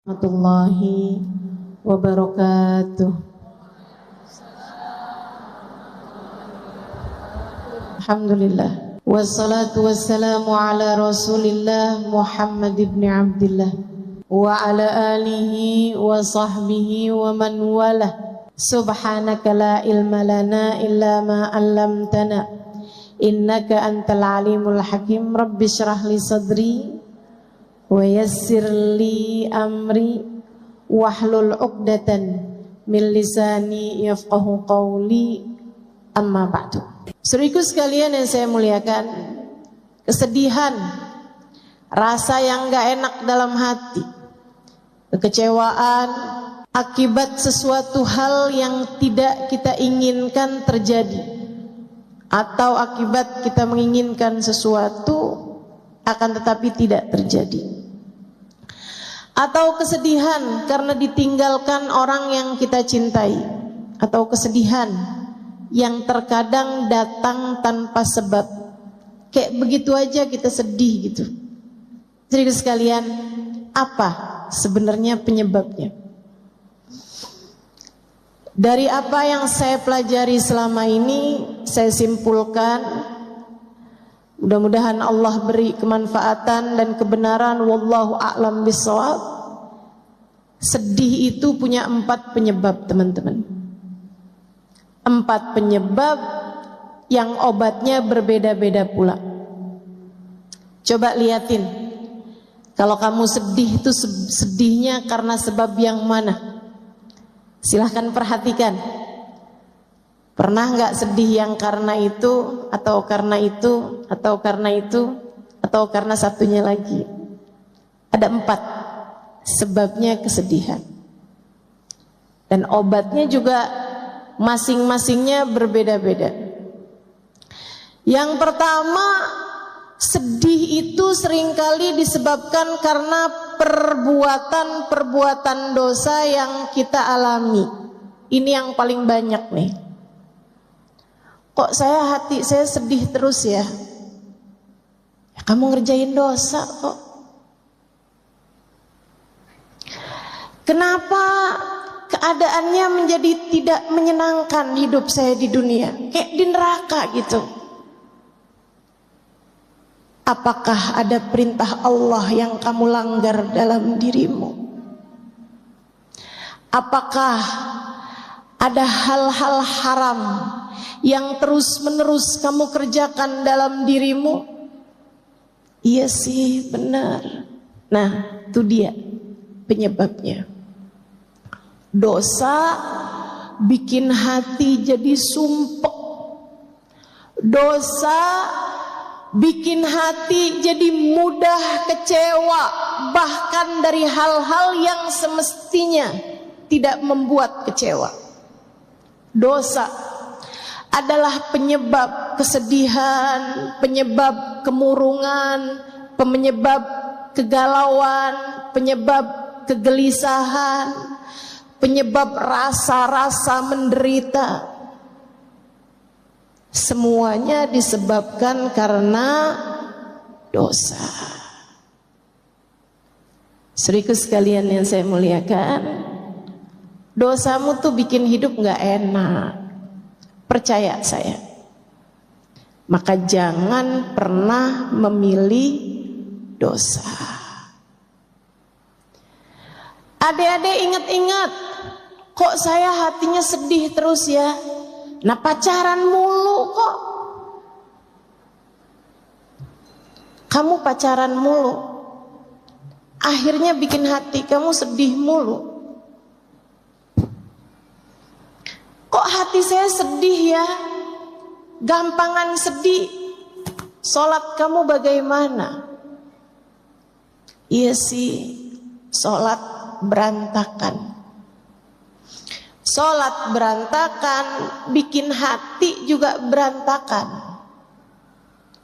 Warahmatullahi wabarakatuh. Alhamdulillah. Wassalatu wassalamu ala Rasulillah Muhammad ibn Abdillah wa ala alihi wa sahbihi wa man walah. Subhanaka la ilma lana illa ma 'allamtana innaka antal alimul hakim. Rabbi shrah li sadri wa yassir li amri wahlul 'uqdatan min lisani yafqahu qawli, amma ba'du. Saudaraku sekalian yang saya muliakan, kesedihan, rasa yang gak enak dalam hati, kekecewaan akibat sesuatu hal yang tidak kita inginkan terjadi, atau akibat kita menginginkan sesuatu akan tetapi tidak terjadi, atau kesedihan karena ditinggalkan orang yang kita cintai, atau kesedihan yang terkadang datang tanpa sebab, kayak begitu aja kita sedih gitu. Jadi sekalian, apa sebenarnya penyebabnya? Dari apa yang saya pelajari selama ini, saya simpulkan, mudah-mudahan Allah beri kemanfaatan dan kebenaran, wallahu a'lam bishawab. Sedih itu punya 4 penyebab, teman-teman. 4 penyebab yang obatnya berbeda-beda pula. Coba liatin, kalau kamu sedih itu sedihnya karena sebab yang mana? Silahkan perhatikan. Pernah nggak sedih yang karena itu, atau karena itu, atau karena itu, atau karena satunya lagi? Ada 4 sebabnya kesedihan. Dan obatnya juga masing-masingnya berbeda-beda. Yang pertama, sedih itu seringkali disebabkan karena perbuatan-perbuatan dosa yang kita alami. Ini yang paling banyak nih. Kok hati saya sedih terus ya? Ya kamu ngerjain dosa kok. Kenapa keadaannya menjadi tidak menyenangkan hidup saya di dunia? Kayak di neraka gitu. Apakah ada perintah Allah yang kamu langgar dalam dirimu? Apakah ada hal-hal haram yang terus-menerus kamu kerjakan dalam dirimu? Iya sih, benar. Nah, itu dia penyebabnya. Dosa bikin hati jadi sumpek. Dosa bikin hati jadi mudah kecewa, bahkan dari hal-hal yang semestinya tidak membuat kecewa. Dosa adalah penyebab kesedihan, penyebab kemurungan, penyebab kegalauan, penyebab kegelisahan, penyebab rasa-rasa menderita. Semuanya disebabkan karena dosa. Saudaraku sekalian yang saya muliakan, dosamu tuh bikin hidup gak enak. Percaya saya. Maka jangan pernah memilih dosa. Adik-adik ingat-ingat, kok saya hatinya sedih terus ya? Nah, pacaran mulu kok. Kamu pacaran mulu, akhirnya bikin hati kamu sedih mulu. Kok hati saya sedih ya? Gampangan sedih. Sholat kamu bagaimana? Iya sih, sholat berantakan. Sholat berantakan, bikin hati juga berantakan.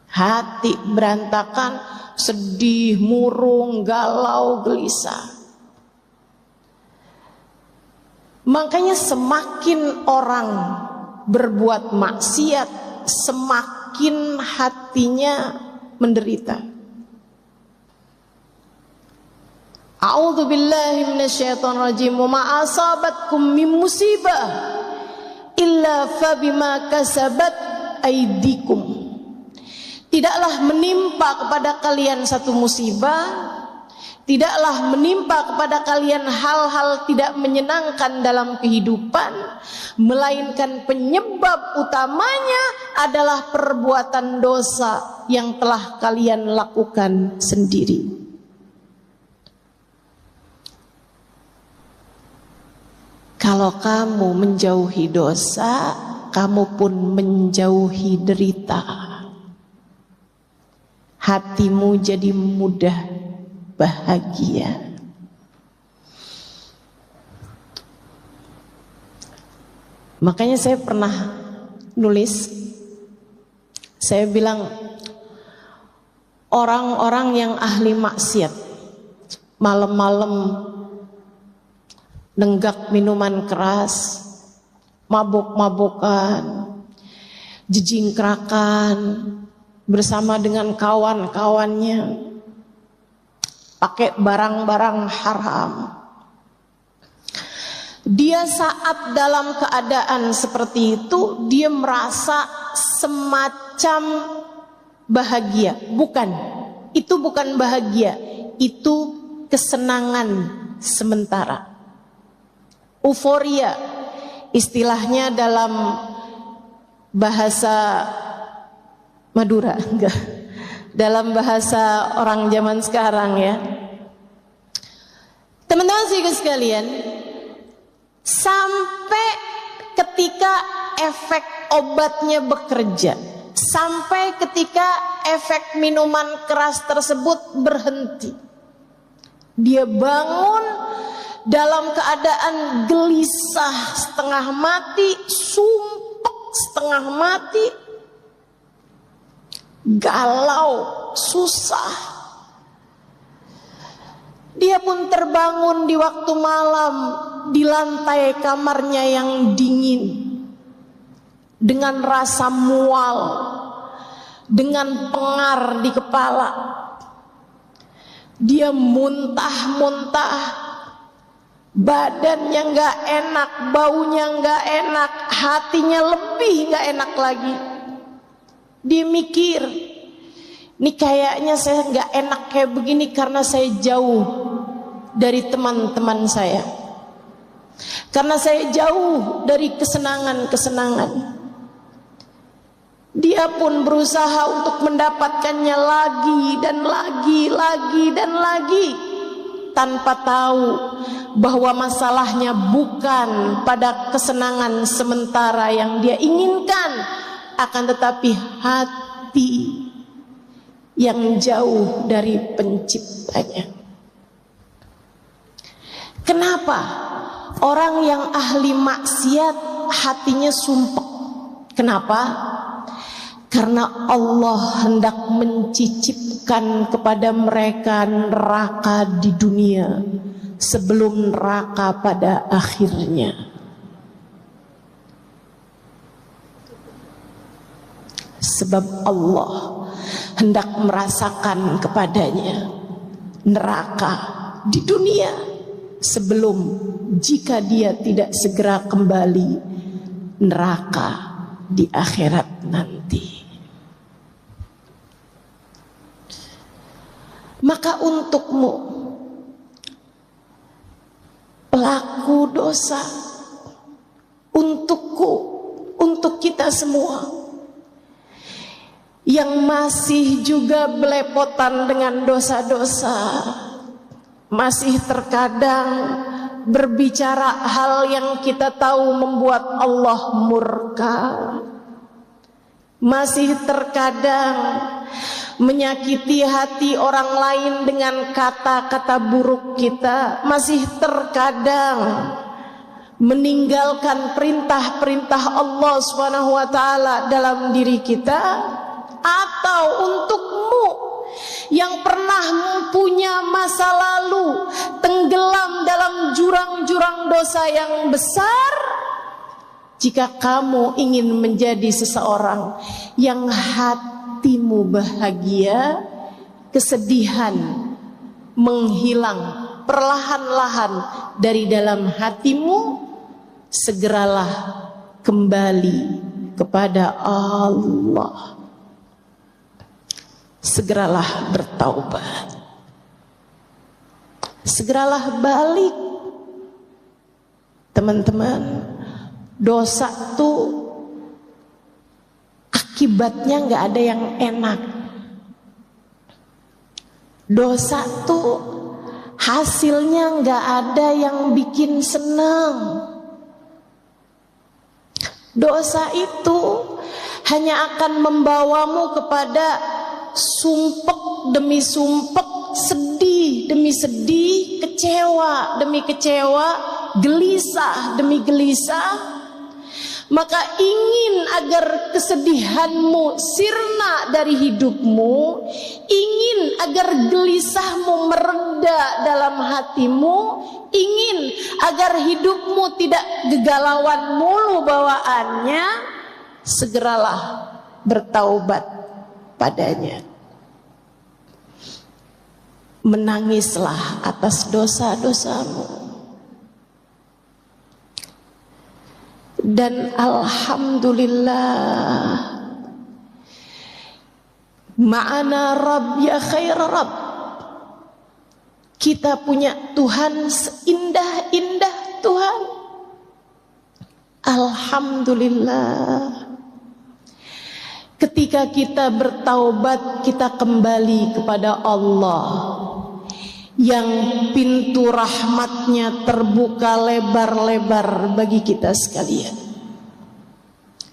Hati berantakan, sedih, murung, galau, gelisah. Makanya semakin orang berbuat maksiat, semakin hatinya menderita. A'udzu billahi minasyaitonir rajim. Wa ma asabatkum min musibah illa fabima kasabat aydikum. Tidaklah menimpa kepada kalian satu musibah, tidaklah menimpa kepada kalian hal-hal tidak menyenangkan dalam kehidupan, melainkan penyebab utamanya adalah perbuatan dosa yang telah kalian lakukan sendiri. Kalau kamu menjauhi dosa, kamu pun menjauhi derita. Hatimu jadi mudah bahagia. Makanya saya pernah nulis, saya bilang orang-orang yang ahli maksiat malam-malam nenggak minuman keras, mabuk-mabukan, jejingkrakan bersama dengan kawan-kawannya, pakai barang-barang haram. Dia saat dalam keadaan seperti itu, dia merasa semacam bahagia. Bukan, itu bukan bahagia, itu kesenangan sementara. Euforia, istilahnya dalam bahasa Madura, enggak, dalam bahasa orang zaman sekarang ya. Teman-teman sekalian, sampai ketika efek obatnya bekerja, sampai ketika efek minuman keras tersebut berhenti, dia bangun dalam keadaan gelisah, setengah mati, sumpek setengah mati, galau, susah. Dia pun terbangun di waktu malam di lantai kamarnya yang dingin, dengan rasa mual, dengan pengar di kepala. Dia muntah-muntah, badannya gak enak, baunya gak enak, hatinya lebih gak enak lagi. Dia mikir, ini kayaknya saya gak enak kayak begini karena saya jauh dari teman-teman saya, karena saya jauh dari kesenangan-kesenangan. Dia pun berusaha untuk mendapatkannya lagi dan lagi tanpa tahu bahwa masalahnya bukan pada kesenangan sementara yang dia inginkan, akan tetapi hati yang jauh dari penciptanya. Kenapa orang yang ahli maksiat hatinya sumpek? Kenapa? Karena Allah hendak mencicipkan kepada mereka neraka di dunia sebelum neraka pada akhirnya. Sebab Allah hendak merasakan kepadanya neraka di dunia sebelum, jika dia tidak segera kembali, neraka di akhirat nanti. Maka untukmu, pelaku dosa, untukku, untuk kita semua yang masih juga belepotan dengan dosa-dosa, masih terkadang berbicara hal yang kita tahu membuat Allah murka, masih terkadang menyakiti hati orang lain dengan kata-kata buruk kita, masih terkadang meninggalkan perintah-perintah Allah SWT dalam diri kita. Atau untukmu yang pernah mempunyai masa lalu tenggelam dalam jurang-jurang dosa yang besar, jika kamu ingin menjadi seseorang yang hatimu bahagia, kesedihan menghilang perlahan-lahan dari dalam hatimu, segeralah kembali kepada Allah. Segeralah bertaubat. Segeralah balik. Teman-teman, dosa tuh akibatnya nggak ada yang enak. Dosa tuh hasilnya nggak ada yang bikin senang. Dosa itu hanya akan membawamu kepada sumpek demi sumpek, sedih demi sedih, kecewa demi kecewa, gelisah demi gelisah. Maka ingin agar kesedihanmu sirna dari hidupmu, ingin agar gelisahmu mereda dalam hatimu, ingin agar hidupmu tidak gegalauan mulu bawaannya, segeralah bertaubat padanya. Menangislah atas dosa-dosamu. Dan alhamdulillah, ma'ana Rabb ya khair Rabb. Kita punya Tuhan seindah-indah Tuhan. Alhamdulillah. Ketika kita bertaubat, kita kembali kepada Allah yang pintu rahmatnya terbuka lebar-lebar bagi kita sekalian.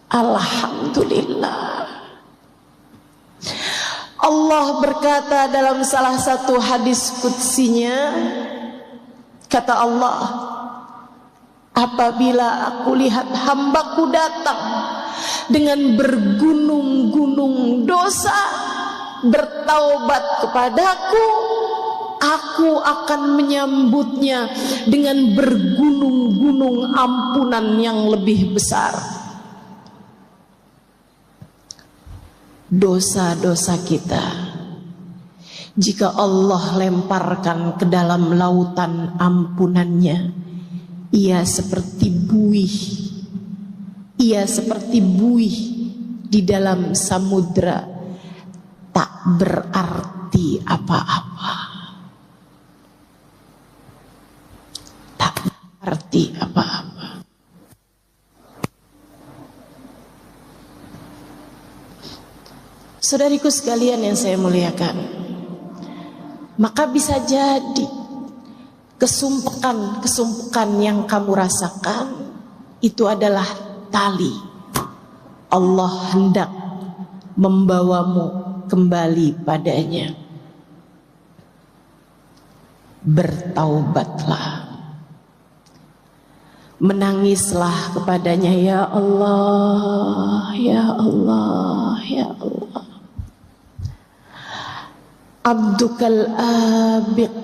Alhamdulillah. Allah berkata dalam salah satu hadis qudsinya, kata Allah, apabila aku lihat hambaku datang dengan bergunung-gunung dosa, bertaubat kepadaku, aku akan menyambutnya dengan bergunung-gunung ampunan yang lebih besar. Dosa-dosa kita, jika Allah lemparkan ke dalam lautan ampunannya, ia seperti buih. Ia seperti buih di dalam samudra, tak berarti apa-apa. Tak berarti apa-apa. Saudariku sekalian yang saya muliakan, maka bisa jadi kesumpukan yang kamu rasakan itu adalah tali. Allah hendak membawamu kembali padanya. Bertaubatlah, menangislah kepadanya, ya Allah, ya Allah, ya Allah. Abdukal abiq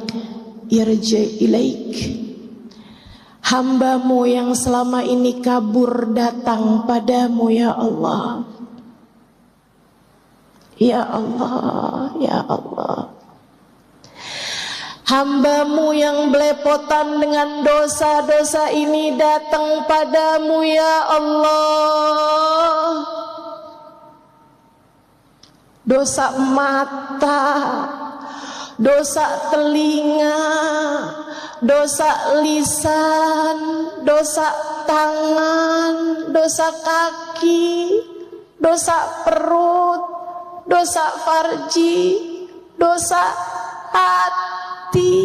yarji ilaik. Hambamu yang selama ini kabur datang padamu, ya Allah. Ya Allah, ya Allah. Hambamu yang belepotan dengan dosa-dosa ini datang padamu, ya Allah. Dosa mata, dosa telinga, dosa lisan, dosa tangan, dosa kaki, dosa perut, dosa farji, dosa hati.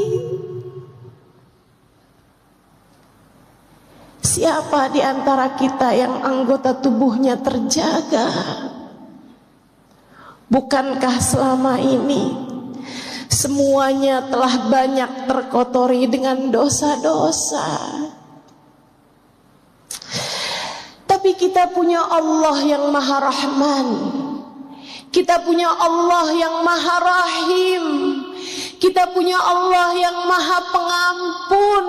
Siapa di antara kita yang anggota tubuhnya terjaga? Bukankah selama ini semuanya telah banyak terkotori dengan dosa-dosa? Tapi kita punya Allah yang Maha Rahman. Kita punya Allah yang Maha Rahim. Kita punya Allah yang Maha Pengampun,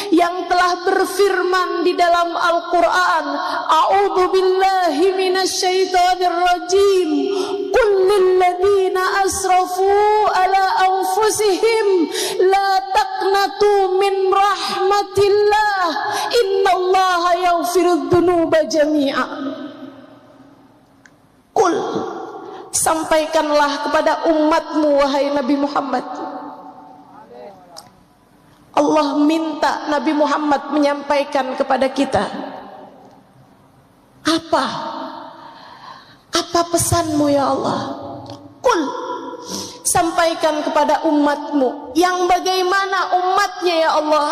yang telah berfirman di dalam Al-Quran, A'udzu billahi minasyaitonir rajim. qul lilladzina asrafu ala anfusihim la taqnatu min rahmatillah innallaha yaghfirudz dzunuba jami'a. Qul, sampaikanlah kepada umatmu wahai Nabi Muhammad. Allah minta Nabi Muhammad menyampaikan kepada kita. Apa pesanmu ya Allah? Qul, sampaikan kepada umatmu. Yang bagaimana umatnya ya Allah?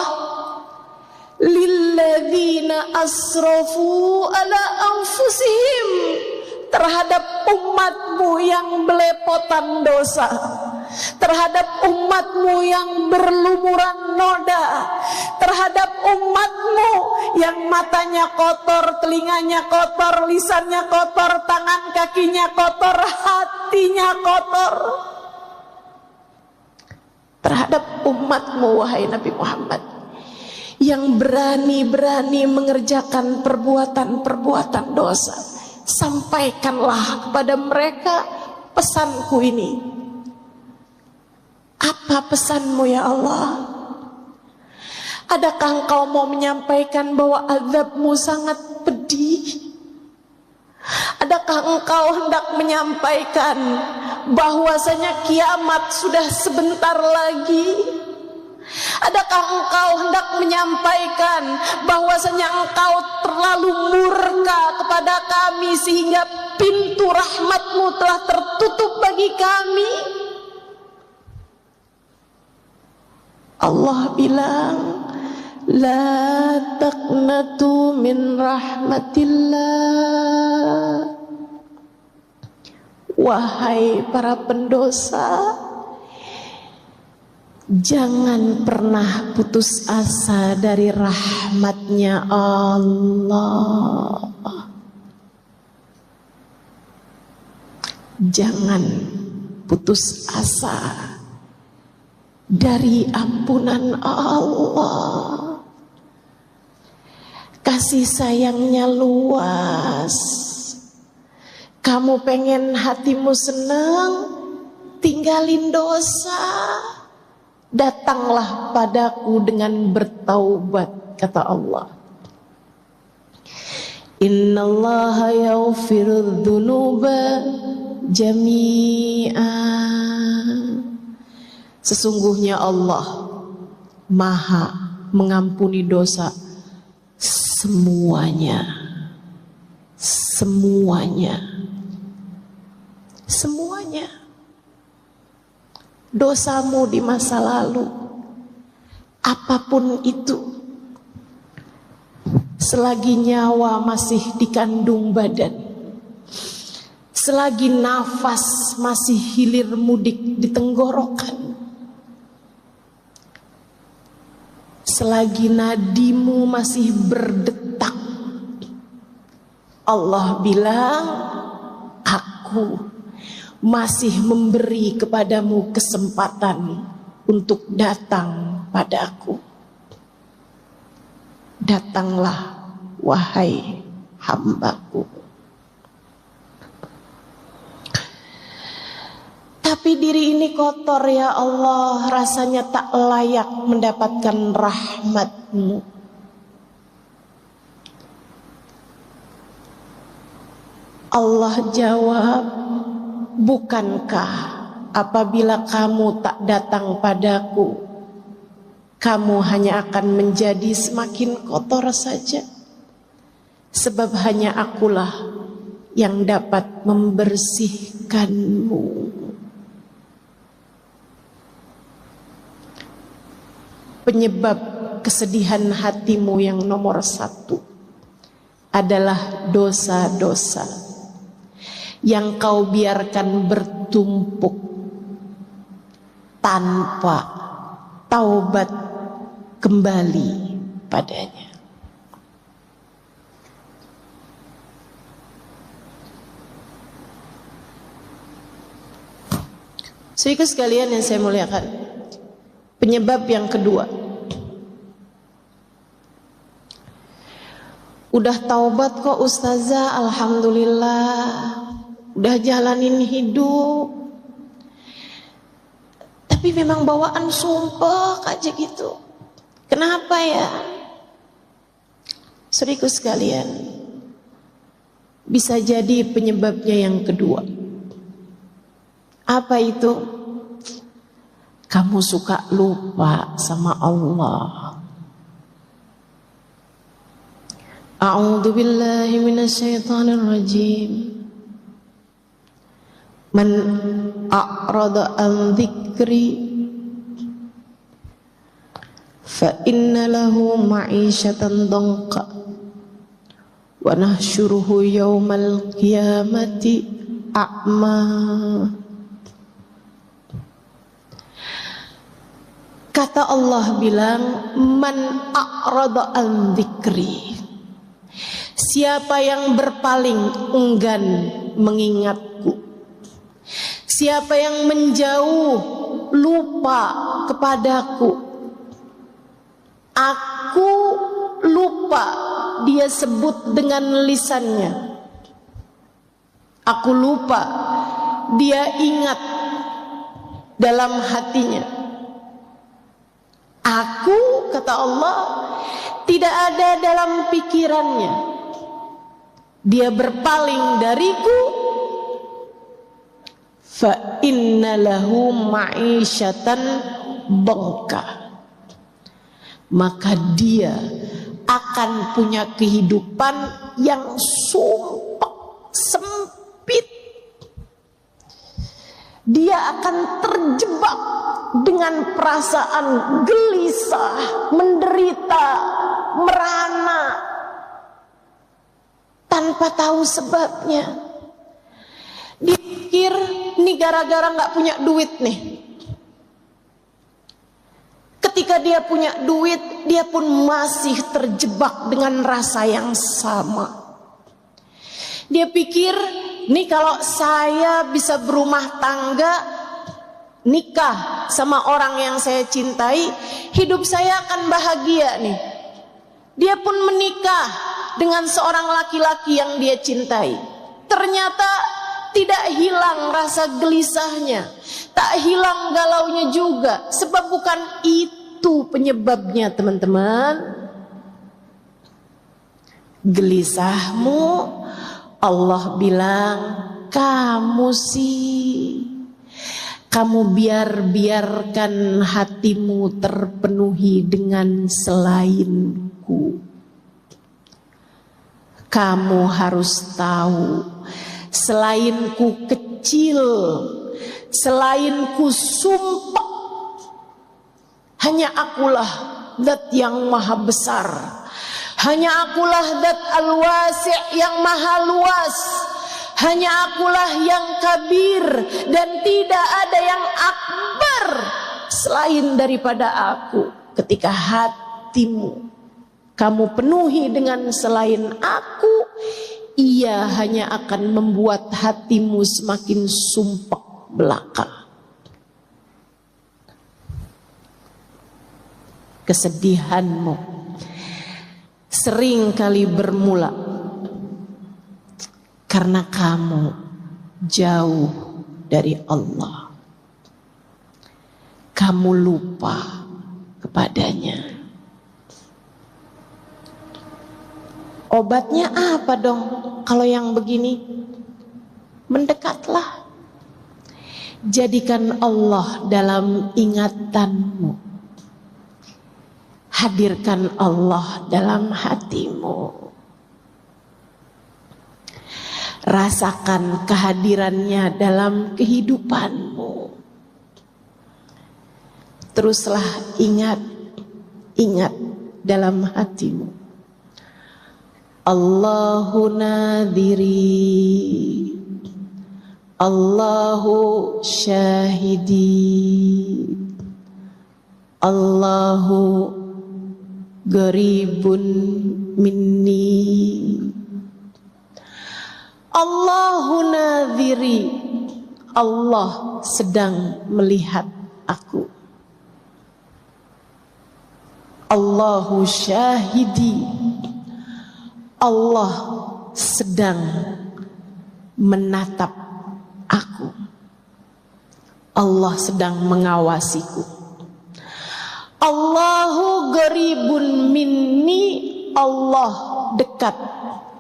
Lilladzina asrafu ala anfusihim, terhadap umatmu yang belepotan dosa, terhadap umatmu yang berlumuran noda, terhadap umatmu yang matanya kotor, telinganya kotor, lisannya kotor, tangan kakinya kotor, hatinya kotor. Terhadap umatmu wahai Nabi Muhammad, yang berani-berani mengerjakan perbuatan-perbuatan dosa, sampaikanlah kepada mereka pesanku ini. Apa pesanmu ya Allah? Adakah engkau mau menyampaikan bahwa azabmu sangat pedih? Adakah engkau hendak menyampaikan bahwasanya kiamat sudah sebentar lagi? Adakah engkau hendak menyampaikan bahwasanya engkau terlalu murka kepada kami sehingga pintu rahmatmu telah tertutup bagi kami? Allah bilang, la taqnatu min rahmatillah. Wahai para pendosa, jangan pernah putus asa dari rahmatnya Allah. Jangan putus asa dari ampunan Allah. Kasih sayangnya luas. Kamu pengen hatimu senang, tinggalin dosa. Datanglah padaku dengan bertaubat, kata Allah. Innallaha yaghfirudz dzunuba jami'a. Sesungguhnya Allah Maha mengampuni dosa semuanya. Semuanya. Semuanya. Dosamu di masa lalu, apapun itu, selagi nyawa masih dikandung badan, selagi nafas masih hilir mudik di tenggorokan, selagi nadimu masih berdetak, Allah bilang, aku masih memberi kepadamu kesempatan untuk datang padaku. Datanglah wahai hambaku. Tapi diri ini kotor ya Allah, rasanya tak layak mendapatkan rahmat-Mu. Allah jawab, bukankah apabila kamu tak datang padaku, kamu hanya akan menjadi semakin kotor saja? Sebab hanya akulah yang dapat membersihkanmu. Penyebab kesedihan hatimu yang nomor satu adalah dosa-dosa yang kau biarkan bertumpuk tanpa taubat kembali padanya. Saudara sekalian yang saya muliakan, penyebab yang kedua, udah taubat kok ustazah, alhamdulillah. udah jalanin hidup, tapi memang bawaan sumpah aja gitu. Kenapa ya? Saudaraku sekalian, bisa jadi penyebabnya yang kedua. Apa itu? Kamu suka lupa sama Allah. A'udzu billahi minasyaitonir rajim. Man a'rada an dzikri fa inna lahu ma'isyatan dhanqa wa nahsyuruhu yaumal qiyamati a'ma. Kata Allah bilang, man a'rada an dzikri, siapa yang berpaling enggan mengingatku, siapa yang menjauh lupa kepadaku, aku lupa, dia sebut dengan lisannya, aku lupa, dia ingat dalam hatinya. Aku, kata Allah, tidak ada dalam pikirannya. Dia berpaling dariku. Fa inna lahu ma'isyatan dhanqa, maka dia akan punya kehidupan yang sumpah, sempit. Dia akan terjebak dengan perasaan gelisah, menderita, merana, tanpa tahu sebabnya. Dia pikir ini gara-gara gak punya duit nih. Ketika dia punya duit, dia pun masih terjebak dengan rasa yang sama. Dia pikir, nih kalau saya bisa berumah tangga, nikah sama orang yang saya cintai, hidup saya akan bahagia nih. Dia pun menikah dengan seorang laki-laki yang dia cintai. Ternyata tidak hilang rasa gelisahnya, tak hilang galaunya juga. Sebab bukan itu penyebabnya, teman-teman. Gelisahmu, Allah bilang, kamu biarkan hatimu terpenuhi dengan selainku. Kamu harus tahu, selainku kecil, selainku sumpah, hanya akulah zat yang maha besar, hanya akulah zat al-wasi' yang maha luas, hanya akulah yang kabir, dan tidak ada yang akbar selain daripada aku. Ketika hatimu kamu penuhi dengan selain aku, ia hanya akan membuat hatimu semakin sumpek belaka. Kesedihanmu sering kali bermula karena kamu jauh dari Allah. Kamu lupa kepadanya. Obatnya apa dong kalau yang begini? Mendekatlah. Jadikan Allah dalam ingatanmu. Hadirkan Allah dalam hatimu. Rasakan kehadirannya dalam kehidupanmu. Teruslah ingat dalam hatimu. Allahu nadhiri, Allahu syahidi, Allahu garibun minni. Allahu nadhiri, Allah sedang melihat aku. Allahu syahidi, Allah sedang menatap Allah sedang mengawasiku. Allahu qaribun minni, Allah dekat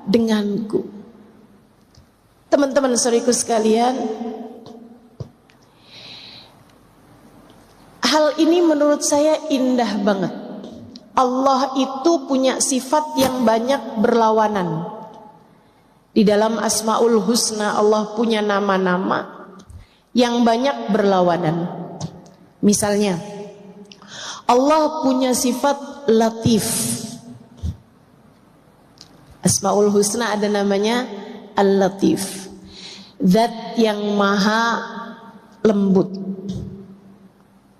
denganku. Teman-teman saudaraku sekalian, hal ini menurut saya indah banget. Allah itu punya sifat yang banyak berlawanan. Di dalam Asmaul Husna Allah punya nama-nama yang banyak berlawanan. Misalnya, Allah punya sifat Latif. Asmaul Husna ada namanya Al-Latif, zat yang maha lembut.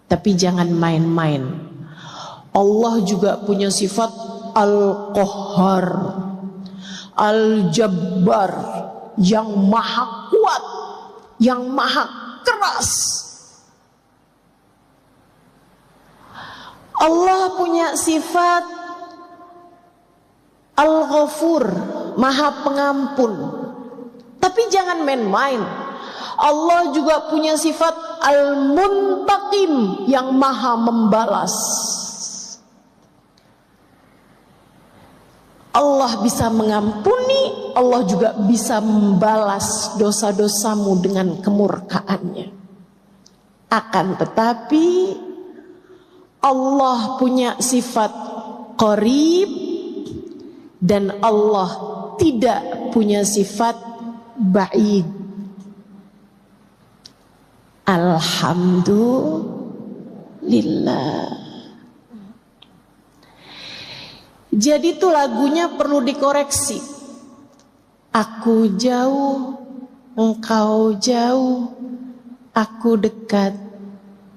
Tapi jangan main-main. Allah juga punya sifat Al-Qahhar, Al-Jabbar, yang maha kuat, yang maha keras. Allah punya sifat Al-Ghafur, maha pengampun. Tapi jangan main-main. Allah juga punya sifat Al-Muntaqim, yang maha membalas. Allah bisa mengampuni, Allah juga bisa membalas dosa-dosamu dengan kemurkaannya. Akan tetapi Allah punya sifat Qarib dan Allah tidak punya sifat Ba'id. Alhamdulillah. Jadi itu lagunya perlu dikoreksi. Aku jauh, engkau jauh, aku dekat,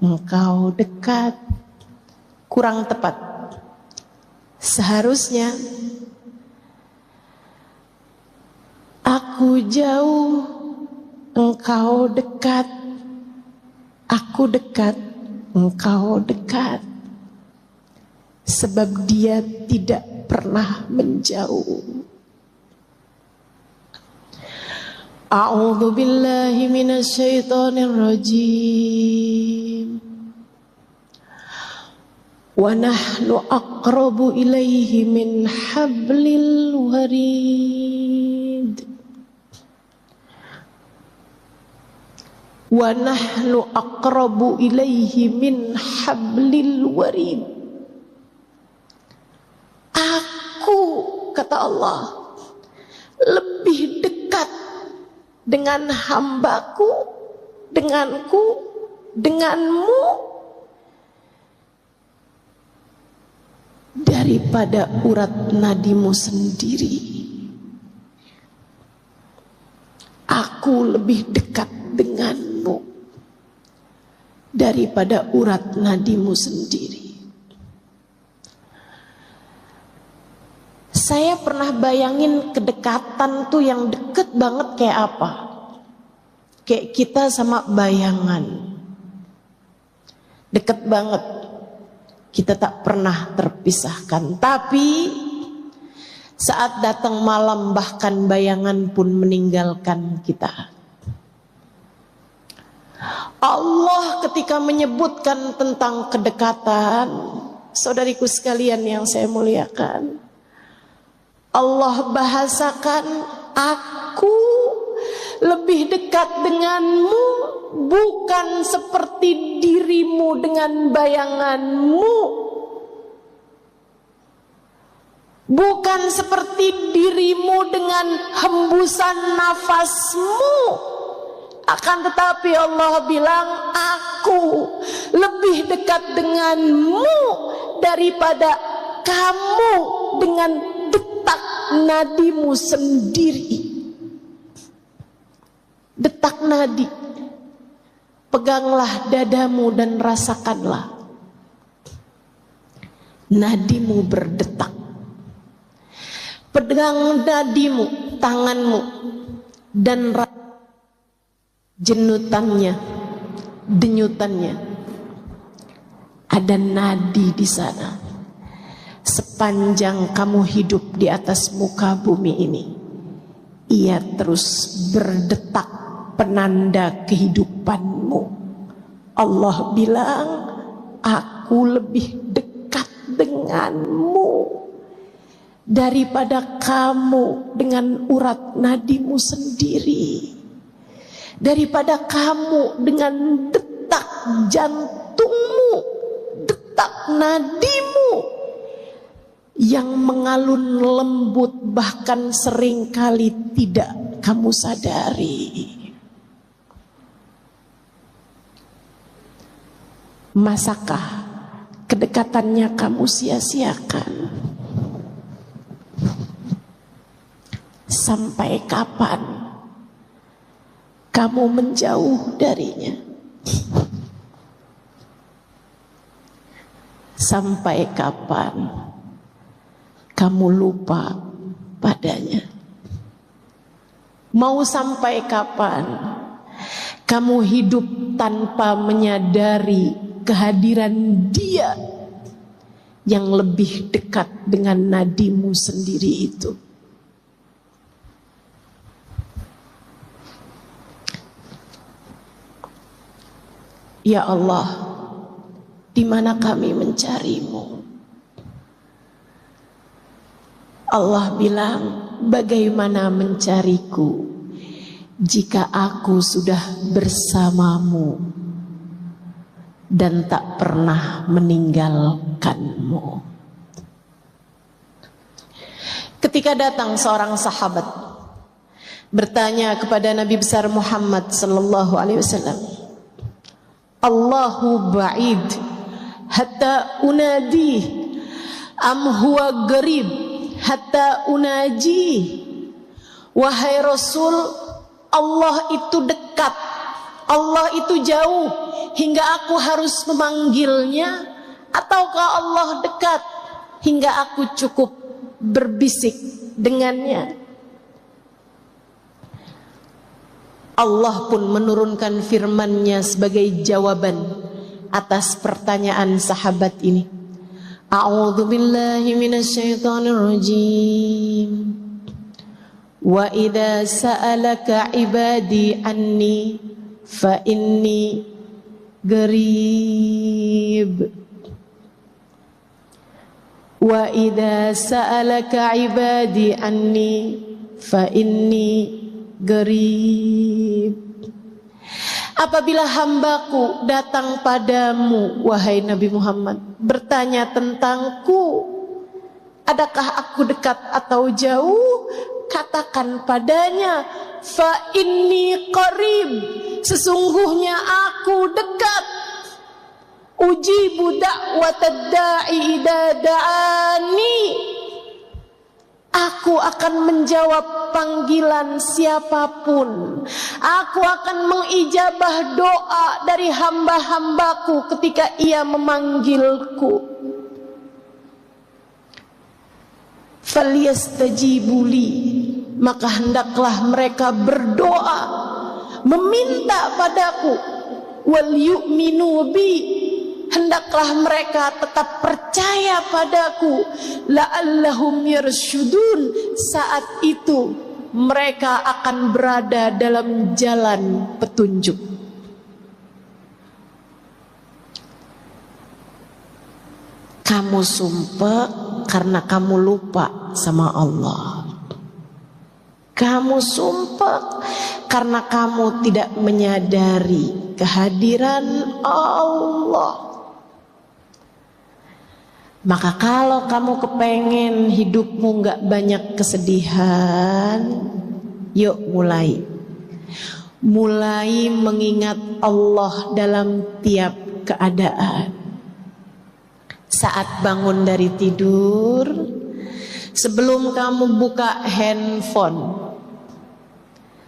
engkau dekat. Kurang tepat. Seharusnya aku jauh, engkau dekat, aku dekat, engkau dekat. Sebab dia tidak pernah menjauh. A'udzu billahi minasyaitonir rajim. Wa nahnu aqrabu ilaihi min hablil warid. Wa nahnu aqrabu ilaihi min hablil warid. Aku, kata Allah, lebih dekat dengan hambaku, denganku, denganmu daripada urat nadimu sendiri. Aku lebih dekat denganmu daripada urat nadimu sendiri. Saya pernah bayangin kedekatan tuh yang deket banget kayak apa. Kayak kita sama bayangan. Deket banget. Kita tak pernah terpisahkan. Tapi saat datang malam bahkan bayangan pun meninggalkan kita. Allah ketika menyebutkan tentang kedekatan, saudariku sekalian yang saya muliakan, Allah bahasakan, aku lebih dekat denganmu, bukan seperti dirimu dengan bayanganmu, bukan seperti dirimu dengan hembusan nafasmu. Akan tetapi Allah bilang, aku lebih dekat denganmu daripada kamu dengan detak nadimu sendiri. Detak nadi. Peganglah dadamu dan rasakanlah. Nadimu berdetak. Pegang nadimu, tanganmu, dan jenutannya, denyutannya. Ada nadi di sana. Sepanjang kamu hidup di atas muka bumi ini, ia terus berdetak, penanda kehidupanmu. Allah bilang, aku lebih dekat denganmu daripada kamu dengan urat nadimu sendiri, daripada kamu dengan detak jantungmu, detak nadimu yang mengalun lembut, bahkan seringkali tidak kamu sadari. Masakah kedekatannya kamu sia-siakan? Sampai kapan kamu menjauh darinya? Sampai kapan kamu lupa padanya? Mau sampai kapan kamu hidup tanpa menyadari kehadiran Dia yang lebih dekat dengan nadimu sendiri itu? Ya Allah, di mana kami mencarimu? Allah bilang, bagaimana mencariku jika aku sudah bersamamu dan tak pernah meninggalkanmu? Ketika datang seorang sahabat bertanya kepada Nabi besar Muhammad sallallahu alaihi wasallam, Allahu ba'id hatta unadi am huwa garib hatta unaji. Wahai Rasul, Allah itu dekat, Allah itu jauh hingga aku harus memanggilnya, ataukah Allah dekat hingga aku cukup berbisik dengannya? Allah pun menurunkan firman-Nya sebagai jawaban atas pertanyaan sahabat ini. A'udzu billahi minasyaitonir rajim. Wa idza sa'alaka 'ibadi anni fa inni qarib. Wa idza sa'alaka 'ibadi anni fa inni garib. Apabila hambaku datang padamu, wahai Nabi Muhammad, bertanya tentangku, adakah aku dekat atau jauh? Katakan padanya, fa inni qarib, sesungguhnya aku dekat. Ujibu da'watad da'i idza da'ani, aku akan menjawab panggilan siapapun. Aku akan mengijabah doa dari hamba-hambaku ketika ia memanggilku. Falyastajibuli, maka hendaklah mereka berdoa, meminta padaku. Wal yu'minu bi, hendaklah mereka tetap percaya padaku. La'allahum yarsyudun, saat itu mereka akan berada dalam jalan petunjuk. Kamu sumpah karena kamu lupa sama Allah. Kamu sumpah karena kamu tidak menyadari kehadiran Allah. Maka kalau kamu kepengen hidupmu gak banyak kesedihan, yuk mulai mengingat Allah dalam tiap keadaan. Saat bangun dari tidur, sebelum kamu buka handphone,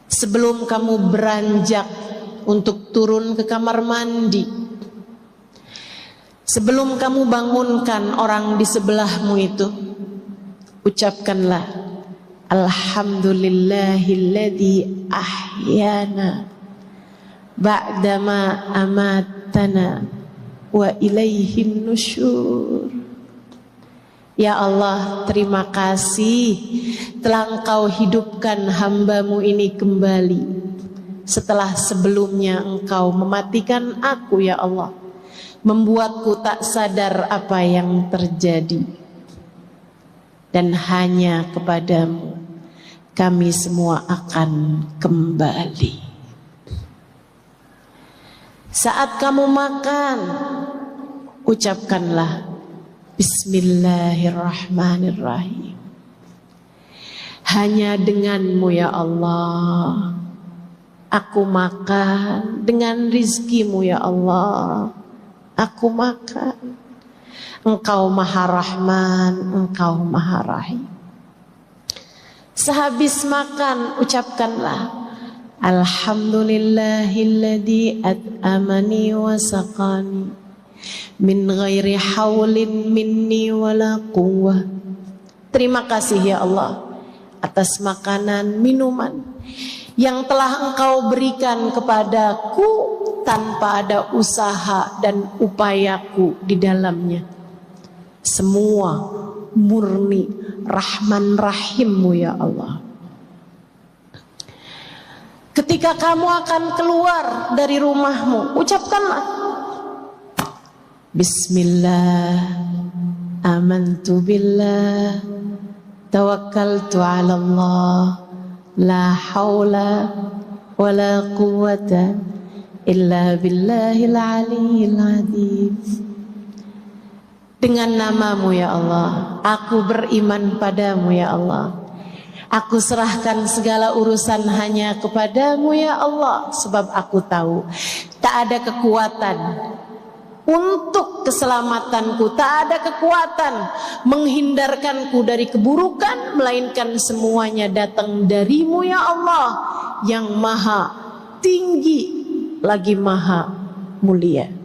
sebelum kamu beranjak untuk turun ke kamar mandi, sebelum kamu bangunkan orang di sebelahmu itu, ucapkanlah Alhamdulillahilladzi ahyana ba'dama amatana wa ilaihin nusyur. Ya Allah, terima kasih telah Engkau hidupkan hamba-Mu ini kembali setelah sebelumnya Engkau mematikan aku ya Allah, membuatku tak sadar apa yang terjadi. Dan hanya kepadamu kami semua akan kembali. Saat kamu makan, ucapkanlah Bismillahirrahmanirrahim. Hanya denganmu ya Allah aku makan, dengan rizkimu ya Allah aku makan. Engkau Maha Rahman, Engkau Maha Rahim. Sehabis makan ucapkanlah Alhamdulillahilladzi at'amani wa saqani min ghairi haulin minni wala quwwah. Terima kasih ya Allah atas makanan minuman yang telah Engkau berikan kepadaku tanpa ada usaha dan upayaku di dalamnya. Semua murni Rahman Rahimmu ya Allah. Ketika kamu akan keluar dari rumahmu, ucapkanlah Bismillah, amantu billah, tawakkaltu ala Allah, la hawla wa la quwwata illa billahil aliyyil azim. Dengan namamu ya Allah, aku beriman padamu ya Allah. Aku serahkan segala urusan hanya kepadamu ya Allah. Sebab aku tahu tak ada kekuatan untuk keselamatanku, tak ada kekuatan menghindarkanku dari keburukan, melainkan semuanya datang darimu ya Allah, yang maha tinggi lagi maha mulia.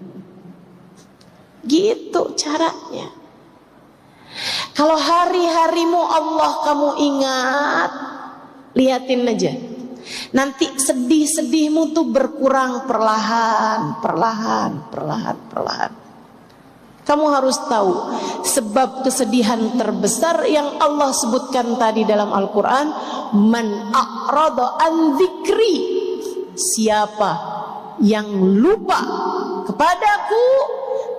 Gitu caranya. Kalau hari-harimu Allah kamu ingat, liatin aja. Nanti sedih-sedihmu tuh berkurang perlahan. Kamu harus tahu sebab kesedihan terbesar yang Allah sebutkan tadi dalam Al-Quran, man a'rada an dzikri, siapa yang lupa kepadaku,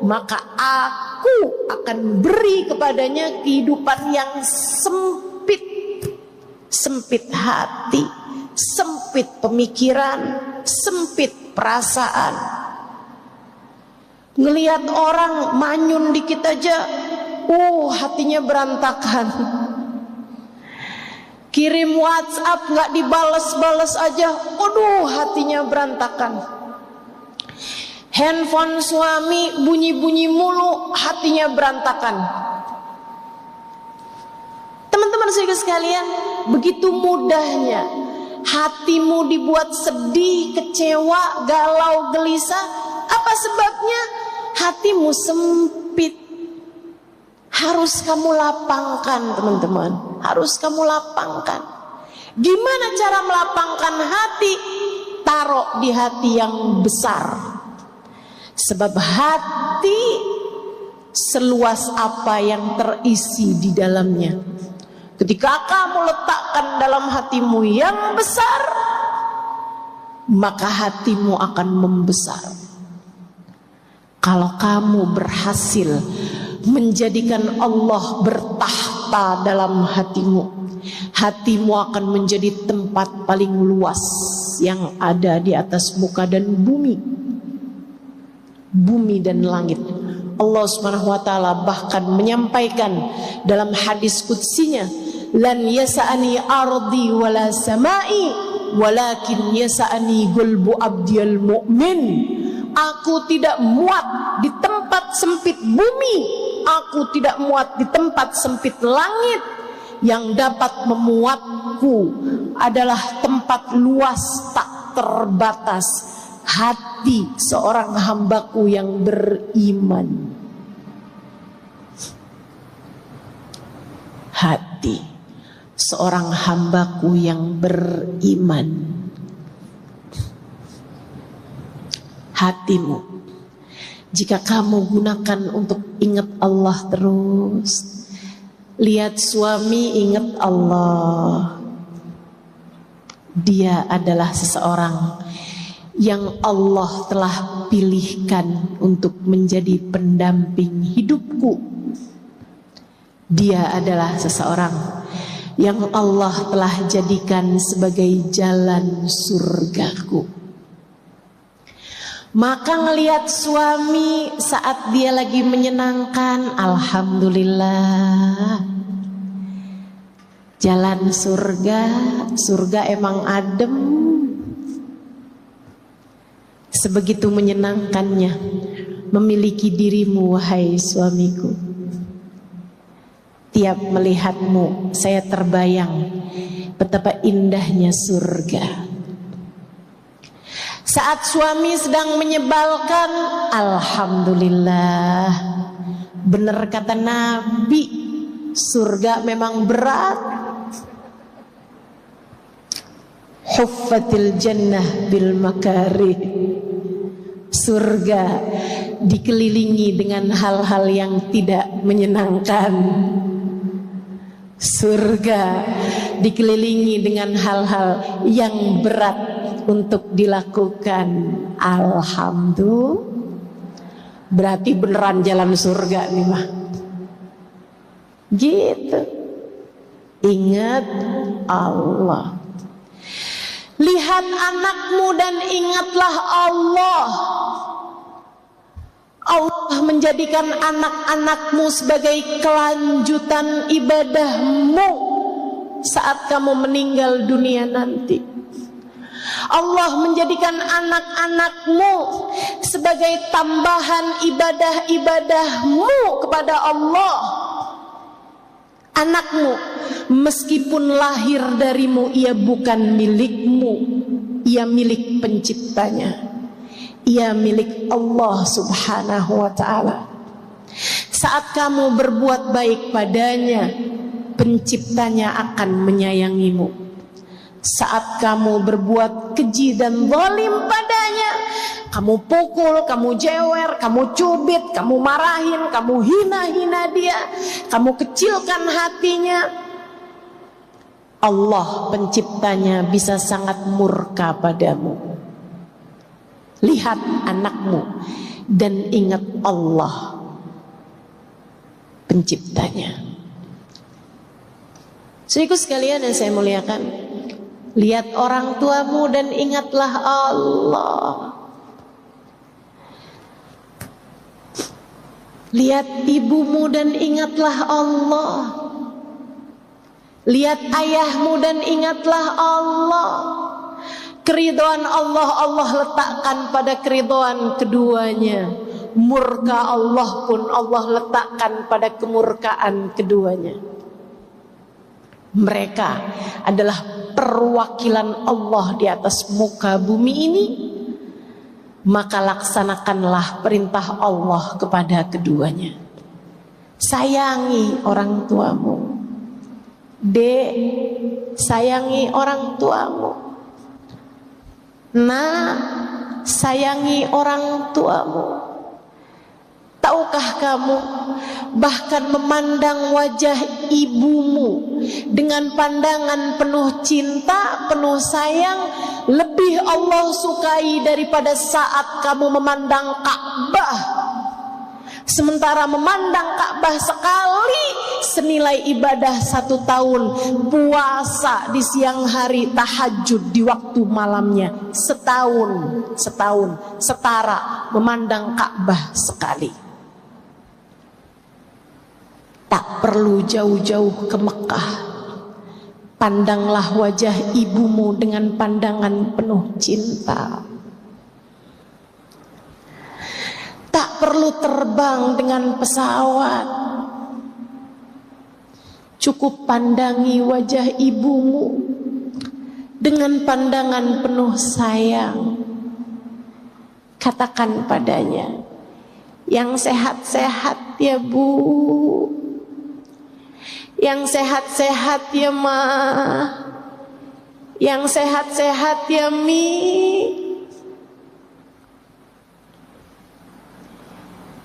maka aku akan beri kepadanya kehidupan yang sempit. Sempit hati, sempit pemikiran, sempit perasaan. Ngelihat orang manyun dikit aja, hatinya berantakan. Kirim WhatsApp gak dibales-bales aja, hatinya berantakan. Handphone suami bunyi-bunyi mulu, hatinya berantakan. Teman-teman sekalian, begitu mudahnya hatimu dibuat sedih, kecewa, galau, gelisah. Apa sebabnya? Hatimu sempit. Harus kamu lapangkan, teman-teman. Harus kamu lapangkan. Gimana cara melapangkan hati? Taruh di hati yang besar. Sebab hati seluas apa yang terisi di dalamnya. Ketika kamu letakkan dalam hatimu yang besar, maka hatimu akan membesar. Kalau kamu berhasil menjadikan Allah bertahta dalam hatimu, hatimu akan menjadi tempat paling luas yang ada di atas muka dan bumi. Bumi dan langit. Allah Subhanahu wa taala bahkan menyampaikan dalam hadis qudsinya, lan yasa'ani ardi wala samai walakin yasa'ani qalbu abdiyal mu'min. Aku tidak muat di tempat sempit bumi, aku tidak muat di tempat sempit langit. Yang dapat memuatku adalah tempat luas tak terbatas, hati seorang hambaku yang beriman. Hati seorang hambaku yang beriman. Hatimu, jika kamu gunakan untuk ingat Allah terus, lihat suami ingat Allah, Dia adalah seseorang yang Allah telah pilihkan untuk menjadi pendamping hidupku. Dia adalah seseorang yang Allah telah jadikan sebagai jalan surgaku. Maka ngelihat suami saat dia lagi menyenangkan, alhamdulillah. Jalan surga emang adem. Sebegitu menyenangkannya memiliki dirimu, wahai suamiku. Tiap melihatmu saya terbayang betapa indahnya surga. Saat suami sedang menyebalkan, alhamdulillah. Benar kata Nabi, surga memang berat. Huffatil jannah bil makarih. Surga dikelilingi dengan hal-hal yang tidak menyenangkan. Surga dikelilingi dengan hal-hal yang berat untuk dilakukan. Alhamdulillah. Berarti beneran jalan surga nih mah. Gitu. Ingat Allah. Lihat anakmu dan ingatlah Allah. Allah menjadikan anak-anakmu sebagai kelanjutan ibadahmu saat kamu meninggal dunia nanti. Allah menjadikan anak-anakmu sebagai tambahan ibadah-ibadahmu kepada Allah. Anakmu meskipun lahir darimu, ia bukan milikmu, ia milik penciptanya. Ia milik Allah subhanahu wa ta'ala. Saat kamu berbuat baik padanya, penciptanya akan menyayangimu. Saat kamu berbuat keji dan zalim padanya, kamu pukul, kamu jewer, kamu cubit, kamu marahin, kamu hina-hina dia, kamu kecilkan hatinya, Allah penciptanya bisa sangat murka padamu. Lihat anakmu dan ingat Allah penciptanya. Saudaraku sekalian yang saya muliakan, lihat orang tuamu dan ingatlah Allah. Lihat ibumu dan ingatlah Allah. Lihat ayahmu dan ingatlah Allah. Keridhaan Allah letakkan pada keridhaan keduanya. Murka Allah pun Allah letakkan pada kemurkaan keduanya. Mereka adalah perwakilan Allah di atas muka bumi ini. Maka laksanakanlah perintah Allah kepada keduanya. Sayangi orang tuamu. Dek, sayangi orang tuamu. Nah, sayangi orang tuamu. Tahukah kamu, bahkan memandang wajah ibumu dengan pandangan penuh cinta, penuh sayang, lebih Allah sukai daripada saat kamu memandang Ka'bah. Sementara memandang Ka'bah sekali senilai ibadah 1 tahun, puasa di siang hari, tahajud di waktu malamnya setahun setara memandang Ka'bah sekali. Tak perlu jauh-jauh ke Mekah, pandanglah wajah ibumu dengan pandangan penuh cinta. Tak perlu terbang dengan pesawat, cukup pandangi wajah ibumu dengan pandangan penuh sayang. Katakan padanya, yang sehat-sehat ya Bu, yang sehat-sehat ya Ma, yang sehat-sehat ya Mi.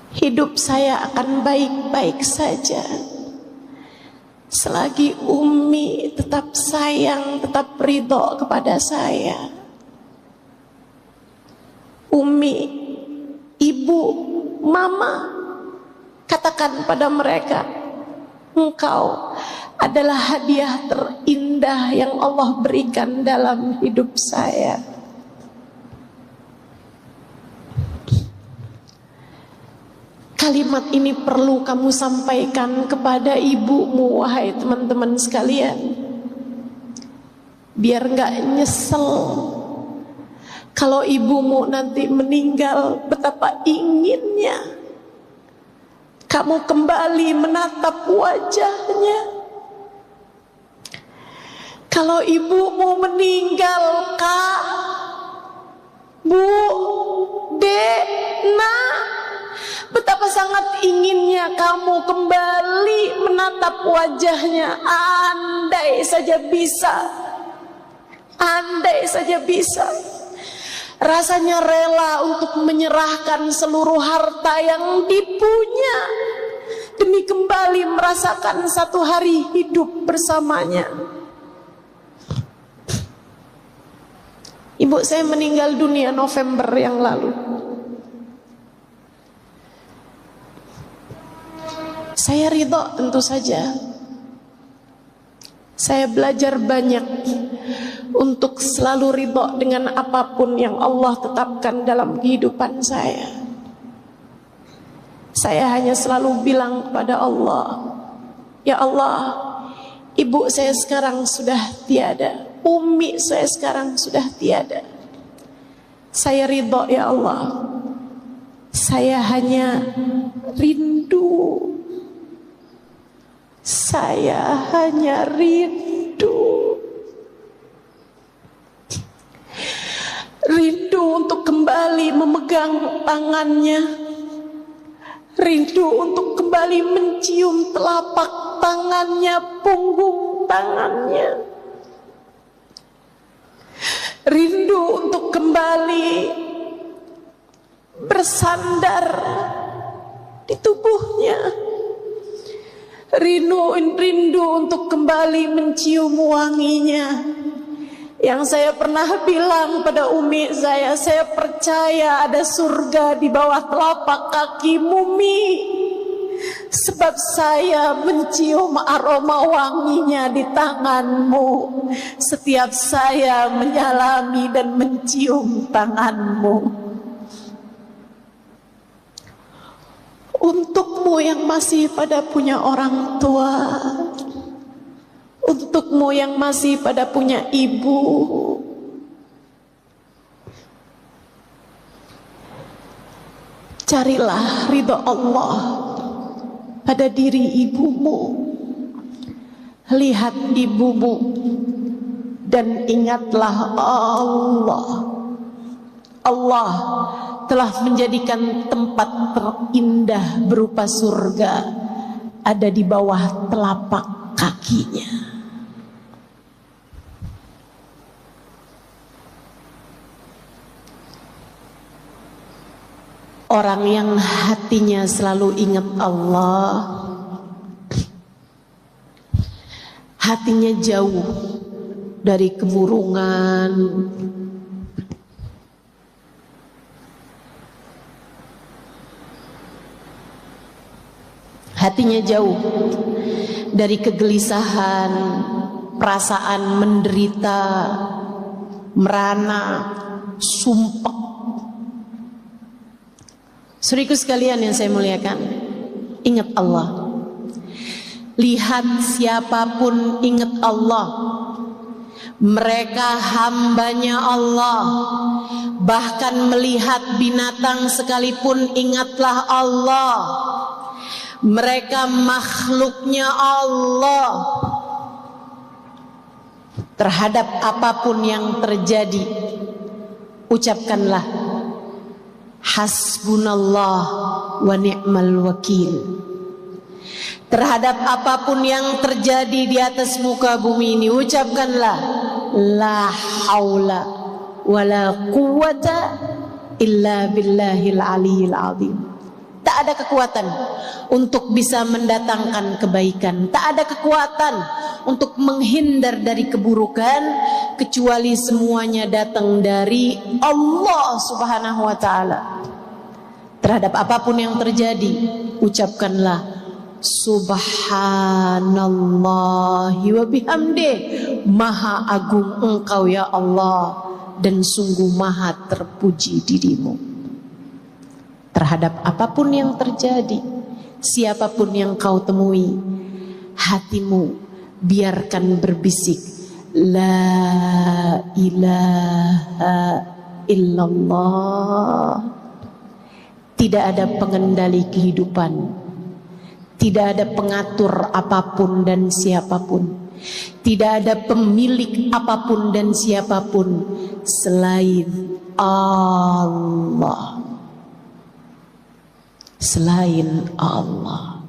Hidup saya akan baik-baik saja. selagi Umi tetap sayang, tetap ridho kepada saya. Umi, ibu, mama, katakan pada mereka, engkau adalah hadiah terindah yang Allah berikan dalam hidup saya. Kalimat ini perlu kamu sampaikan kepada ibumu, wahai teman-teman sekalian, biar gak nyesel. Kalau ibumu nanti meninggal, betapa inginnya kamu kembali menatap wajahnya. Kalau ibumu meninggal, Kak, Bu, Dek, Nak, betapa sangat inginnya kamu kembali menatap wajahnya. Andai saja bisa, andai saja bisa. Rasanya rela untuk menyerahkan seluruh harta yang dipunya demi kembali merasakan satu hari hidup bersamanya. Ibu saya meninggal dunia November yang lalu. Saya ridho tentu saja. Saya belajar banyak untuk selalu ridho dengan apapun yang Allah tetapkan dalam kehidupan saya. Saya hanya selalu bilang kepada Allah, ya Allah, ibu saya sekarang sudah tiada, Umi saya sekarang sudah tiada. Saya ridho ya Allah. Saya hanya rindu. Saya hanya rindu. Rindu untuk kembali memegang tangannya. Rindu untuk kembali mencium telapak tangannya, punggung tangannya. Rindu untuk kembali bersandar di tubuhnya. Rindu untuk kembali mencium wanginya. Yang saya pernah bilang pada Umi saya percaya ada surga di bawah telapak kaki Umi. Sebab saya mencium aroma wanginya di tanganmu setiap saya menyalami dan mencium tanganmu. Untukmu yang masih pada punya orang tua, untukmu yang masih pada punya ibu, carilah ridho Allah pada diri ibumu. Lihat ibumu dan ingatlah Allah. Allah telah menjadikan tempat terindah berupa surga ada di bawah telapak kakinya. Orang yang hatinya selalu ingat Allah, hatinya jauh dari kemurungan, hatinya jauh dari kegelisahan, perasaan menderita, merana, sumpek. Saudaraku sekalian yang saya muliakan, ingat Allah. Lihat siapapun ingat Allah. Mereka hambanya Allah. Bahkan melihat binatang sekalipun ingatlah Allah. Mereka makhluknya Allah. Terhadap apapun yang terjadi, ucapkanlah hasbunallah wa ni'mal wakil. Terhadap apapun yang terjadi di atas muka bumi ini, ucapkanlah la haula wa la quwata illa billahil aliyil azim. Tak ada kekuatan untuk bisa mendatangkan kebaikan. Tak ada kekuatan untuk menghindar dari keburukan, kecuali semuanya datang dari Allah Subhanahu wa ta'ala. Terhadap apapun yang terjadi, ucapkanlah Subhanallahi wa bihamdih. Maha agung Engkau ya Allah, dan sungguh maha terpuji dirimu. Terhadap apapun yang terjadi, siapapun yang kau temui, hatimu biarkan berbisik La ilaha illallah. Tidak ada pengendali kehidupan, tidak ada pengatur apapun dan siapapun, tidak ada pemilik apapun dan siapapun selain Allah. Selain Allah.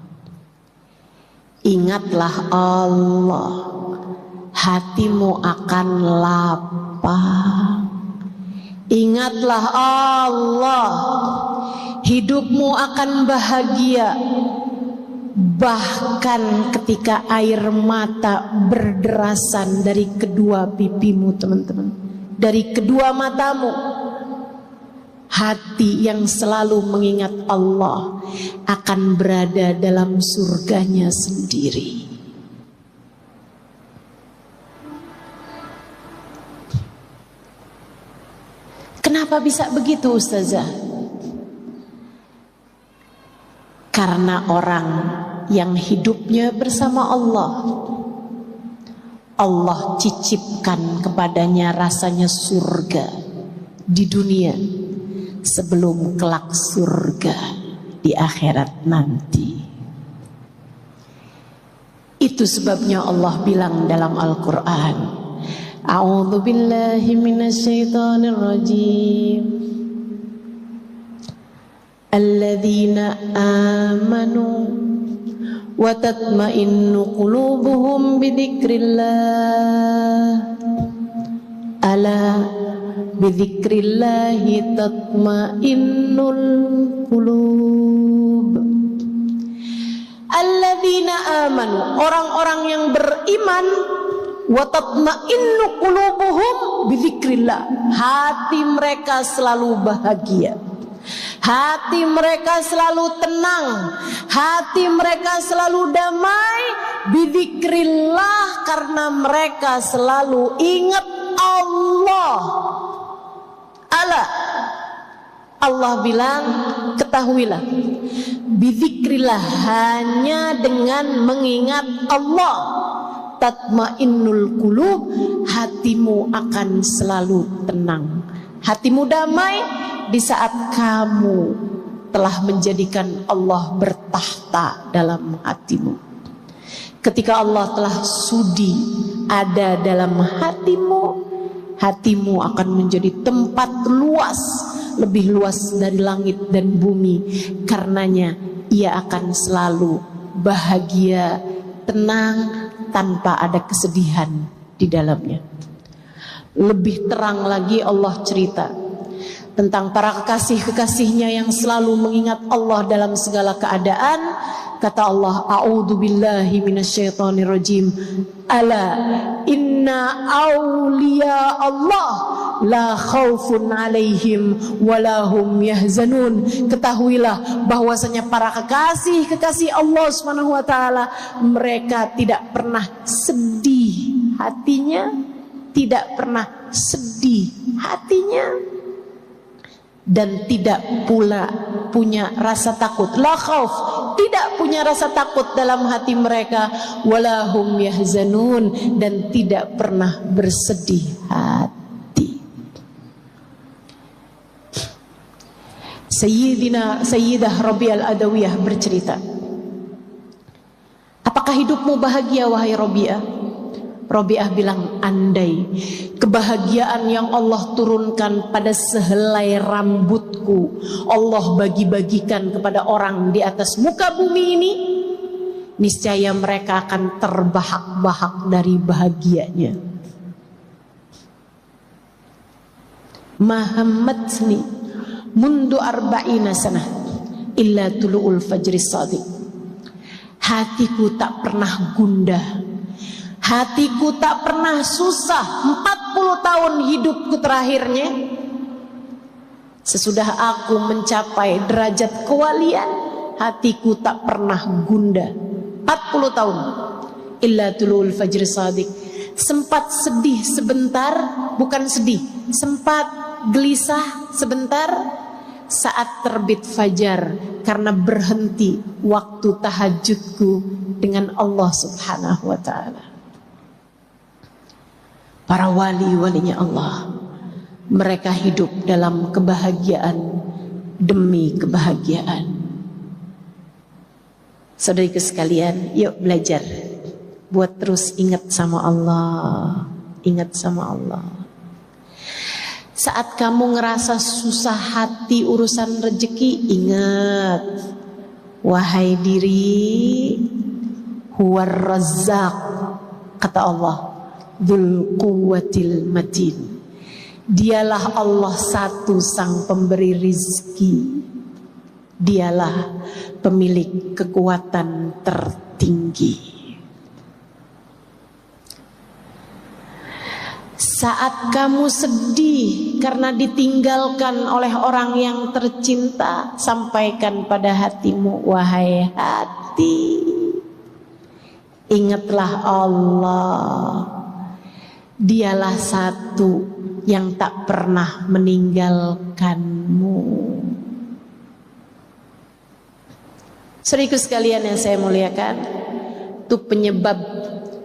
Ingatlah Allah, hatimu akan lapang. Ingatlah Allah, hidupmu akan bahagia. Bahkan ketika air mata berderasan dari kedua pipimu, teman-teman, dari kedua matamu, hati yang selalu mengingat Allah akan berada dalam surganya sendiri. Kenapa bisa begitu, Ustazah? Karena orang yang hidupnya bersama Allah, Allah cicipkan kepadanya rasanya surga di dunia sebelum kelak surga di akhirat nanti. Itu sebabnya Allah bilang dalam Al-Quran, A'udzu billahi minasyaitonir rajim. Alladzina amanu wa tatma'innu qulubuhum bidzikrillah. Ala bidzikrillahi tatma'innul qulub. Alladzina amanu, orang-orang yang beriman, wa tatma'innu qulubuhum bidzikrillah, hati mereka selalu bahagia, hati mereka selalu tenang, hati mereka selalu damai, bidzikrillah, karena mereka selalu ingat Allah. Ala, Allah bilang, ketahuilah, bidzikrillah, hanya dengan mengingat Allah, tatmainnul qulub, hatimu akan selalu tenang, hatimu damai di saat kamu telah menjadikan Allah bertahta dalam hatimu. Ketika Allah telah sudi ada dalam hatimu, hatimu akan menjadi tempat luas, lebih luas dari langit dan bumi. Karenanya ia akan selalu bahagia, tenang, tanpa ada kesedihan di dalamnya. Lebih terang lagi Allah cerita tentang para kekasih-kekasihnya yang selalu mengingat Allah dalam segala keadaan. Kata Allah, A'udzu billahi minasyaitonir rajim. Ala inna awliya Allah la khaufun alaihim walahum yahzanun. Ketahuilah bahwasanya para kekasih-kekasih Allah Subhanahu wa taala, mereka tidak pernah sedih hatinya, tidak pernah sedih hatinya, dan tidak pula punya rasa takut. La khauf, tidak punya rasa takut dalam hati mereka. Walahum yahzanun, dan tidak pernah bersedih hati. Sayyidah Rabi'ah Al-Adawiyah bercerita, apakah hidupmu bahagia wahai Rabi'ah? Rabi'ah bilang, andai kebahagiaan yang Allah turunkan pada sehelai rambutku Allah bagi-bagikan kepada orang di atas muka bumi ini, niscaya mereka akan terbahak-bahak dari bahagianya. Mahammatni mundu arba'ina sanah illa tulu'ul fajri shadiq. Hatiku tak pernah gundah, hatiku tak pernah susah 40 tahun hidupku terakhirnya. Sesudah aku mencapai derajat kewalian, hatiku tak pernah gundah 40 tahun. Illa tulu'ul fajri shadiq. Sempat sedih sebentar, bukan sedih, sempat gelisah sebentar saat terbit fajar, karena berhenti waktu tahajudku dengan Allah Subhanahu wa ta'ala. Para wali-walinya Allah, mereka hidup dalam kebahagiaan demi kebahagiaan. Saudariku sekalian, yuk belajar buat terus ingat sama Allah, ingat sama Allah. Saat kamu ngerasa susah hati urusan rezeki, ingat, wahai diri, huwar razzaq, kata Allah, dzul quwwatil matin. Dialah Allah satu sang pemberi rizki, dialah pemilik kekuatan tertinggi. Saat kamu sedih karena ditinggalkan oleh orang yang tercinta, sampaikan pada hatimu, wahai hati, ingatlah Allah, dialah satu yang tak pernah meninggalkanmu. Saudaraku sekalian yang saya muliakan, itu penyebab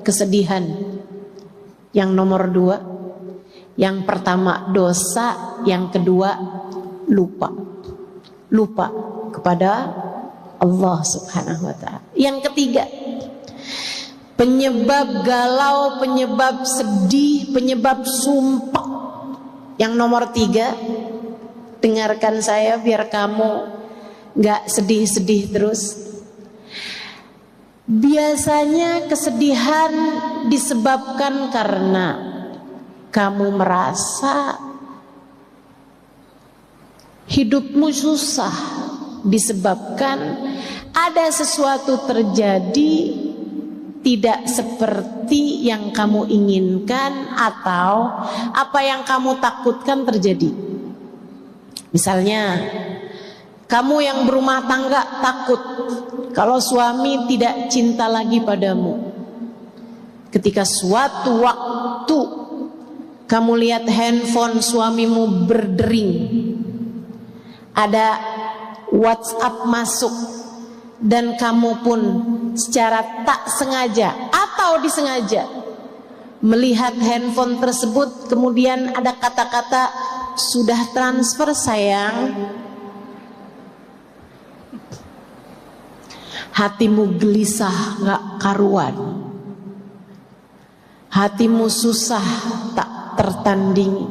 kesedihan. Yang nomor 2, yang pertama dosa, yang kedua lupa. Lupa kepada Allah Subhanahu wa ta'ala. Yang ketiga, penyebab galau, penyebab sedih, penyebab sumpah. Yang nomor 3, dengarkan saya biar kamu gak sedih-sedih terus. Biasanya kesedihan disebabkan karena kamu merasa hidupmu susah, disebabkan ada sesuatu terjadi tidak seperti yang kamu inginkan atau apa yang kamu takutkan terjadi. Misalnya, kamu yang berumah tangga takut kalau suami tidak cinta lagi padamu. Ketika suatu waktu kamu lihat handphone suamimu berdering, ada WhatsApp masuk, dan kamu pun secara tak sengaja atau disengaja melihat handphone tersebut, kemudian ada kata-kata, sudah transfer sayang. Hatimu gelisah gak karuan, hatimu susah tak tertandingi.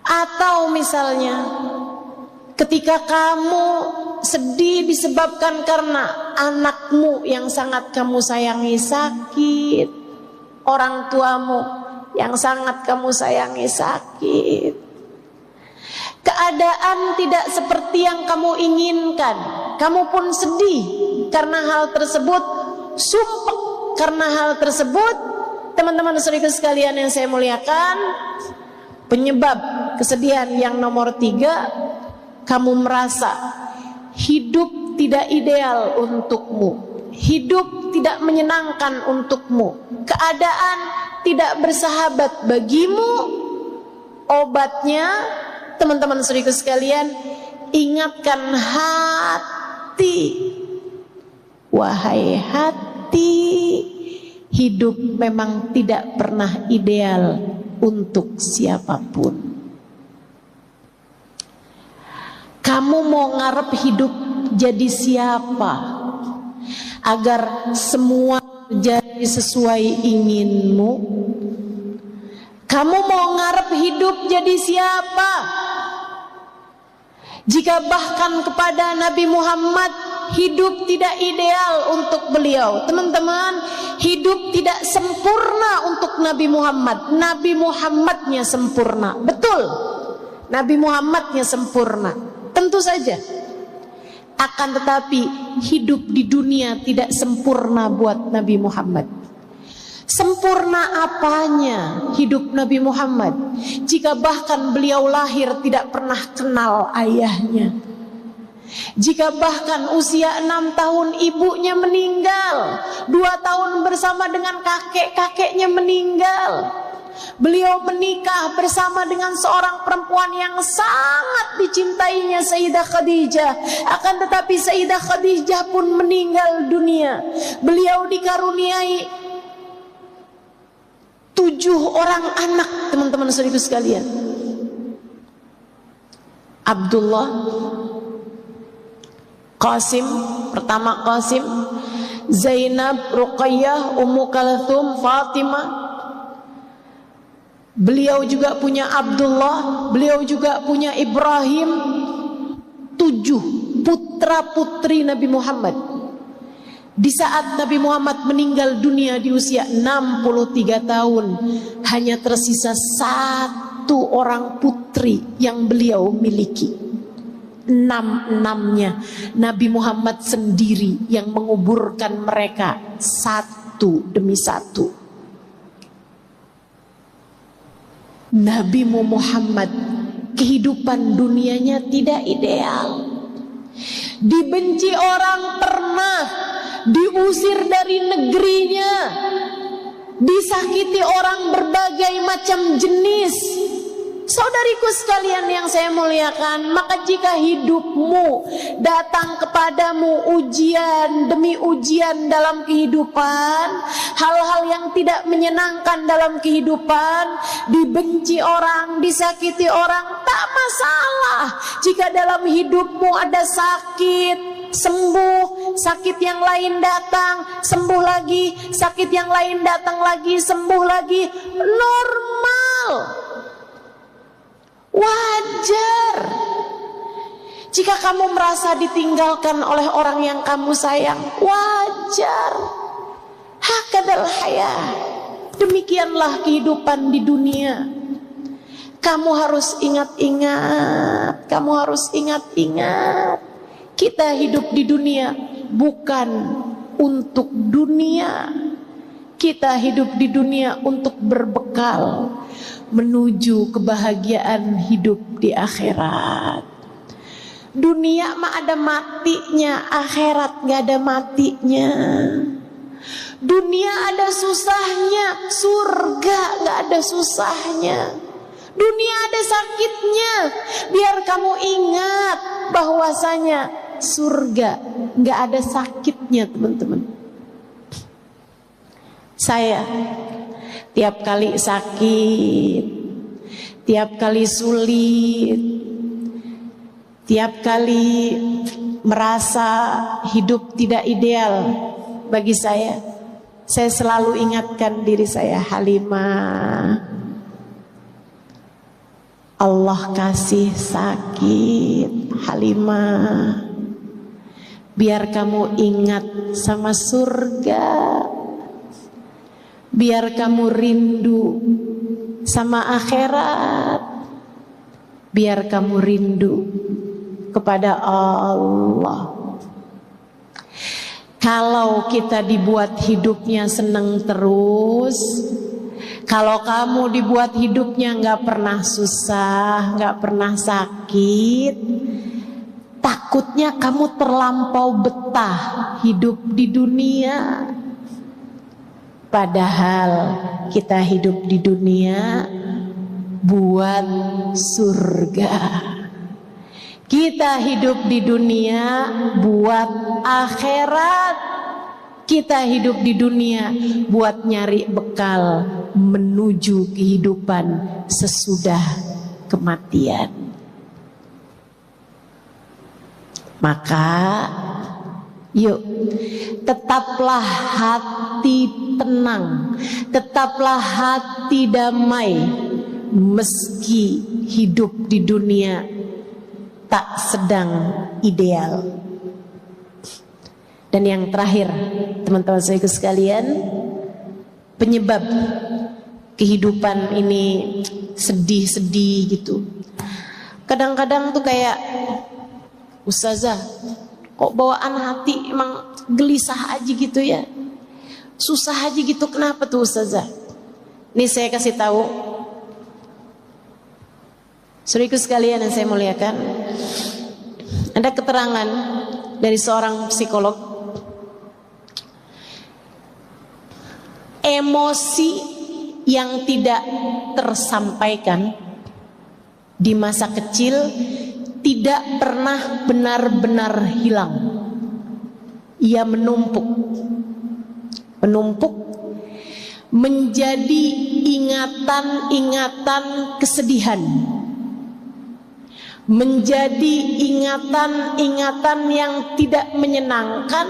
Atau misalnya ketika kamu sedih disebabkan karena anakmu yang sangat kamu sayangi sakit, orang tuamu yang sangat kamu sayangi sakit, keadaan tidak seperti yang kamu inginkan, kamu pun sedih karena hal tersebut, sumpah karena hal tersebut. Teman-teman saudara sekalian yang saya muliakan, penyebab kesedihan yang nomor 3, kamu merasa hidup tidak ideal untukmu, hidup tidak menyenangkan untukmu, keadaan tidak bersahabat bagimu. Obatnya, teman-teman saudara sekalian, ingatkan hati, wahai hati, hidup memang tidak pernah ideal untuk siapapun. Kamu mau ngarep hidup jadi siapa agar semua jadi sesuai inginmu? Kamu mau ngarep hidup jadi siapa jika bahkan kepada Nabi Muhammad hidup tidak ideal untuk beliau? Teman-teman, hidup tidak sempurna untuk Nabi Muhammad. Nabi Muhammadnya sempurna, betul. Nabi Muhammadnya sempurna, tentu saja. Akan tetapi hidup di dunia tidak sempurna buat Nabi Muhammad. Sempurna apanya hidup Nabi Muhammad jika bahkan beliau lahir tidak pernah kenal ayahnya? Jika bahkan usia 6 tahun ibunya meninggal, 2 tahun bersama dengan kakek-kakeknya meninggal. Beliau menikah bersama dengan seorang perempuan yang sangat dicintainya, Sayyidah Khadijah. Akan tetapi Sayyidah Khadijah pun meninggal dunia. Beliau dikaruniai 7 orang anak, teman-teman saudaraku sekalian. Abdullah, Qasim, pertama Qasim, Zainab, Ruqayyah, Ummu Kalthum, Fatimah. Beliau juga punya Abdullah, beliau juga punya Ibrahim. 7 putra putri Nabi Muhammad. Di saat Nabi Muhammad meninggal dunia di usia 63 tahun, hanya tersisa 1 orang putri yang beliau miliki. 6-6-nya Nabi Muhammad sendiri yang menguburkan mereka satu demi satu. Nabi Muhammad kehidupan dunianya tidak ideal. Dibenci orang pernah, diusir dari negerinya, disakiti orang berbagai macam jenis. Saudariku sekalian yang saya muliakan, maka jika hidupmu datang kepadamu ujian demi ujian dalam kehidupan, hal-hal yang tidak menyenangkan dalam kehidupan, dibenci orang, disakiti orang, tak masalah. Jika dalam hidupmu ada sakit, sembuh, sakit yang lain datang, sembuh lagi, sakit yang lain datang lagi, sembuh lagi, normal. Wajar. Jika kamu merasa ditinggalkan oleh orang yang kamu sayang, wajar. Hakadal hayat. Demikianlah kehidupan di dunia. Kamu harus ingat-ingat, kamu harus ingat-ingat. Kita hidup di dunia bukan untuk dunia. Kita hidup di dunia untuk berbekal menuju kebahagiaan hidup di akhirat. Dunia mah ada matinya, akhirat gak ada matinya. Dunia ada susahnya, surga gak ada susahnya. Dunia ada sakitnya, biar kamu ingat bahwasanya surga gak ada sakitnya, teman-teman. Saya tiap kali sakit, tiap kali sulit, tiap kali merasa hidup tidak ideal bagi saya selalu ingatkan diri saya, Halimah, Allah kasih sakit, Halimah, biar kamu ingat sama surga, biar kamu rindu sama akhirat, biar kamu rindu kepada Allah. Kalau kita dibuat hidupnya senang terus, kalau kamu dibuat hidupnya gak pernah susah, gak pernah sakit, takutnya kamu terlampau betah hidup di dunia. Padahal kita hidup di dunia buat surga. Kita hidup di dunia buat akhirat. Kita hidup di dunia buat nyari bekal menuju kehidupan sesudah kematian. Maka yuk, tetaplah hati tenang, tetaplah hati damai, meski hidup di dunia tak sedang ideal. Dan yang terakhir, teman-teman saya sekalian, penyebab kehidupan ini sedih-sedih gitu. Kadang-kadang tuh kayak, Ustazah, Kok bawaan hati emang gelisah aja gitu ya, susah aja gitu. Kenapa tuh Ustazah? Nih saya kasih tahu, saudaraku sekalian yang saya muliakan, ada keterangan dari seorang psikolog. Emosi yang tidak tersampaikan di masa kecil tidak pernah benar-benar hilang. Ia menumpuk menjadi ingatan-ingatan kesedihan, menjadi ingatan-ingatan yang tidak menyenangkan,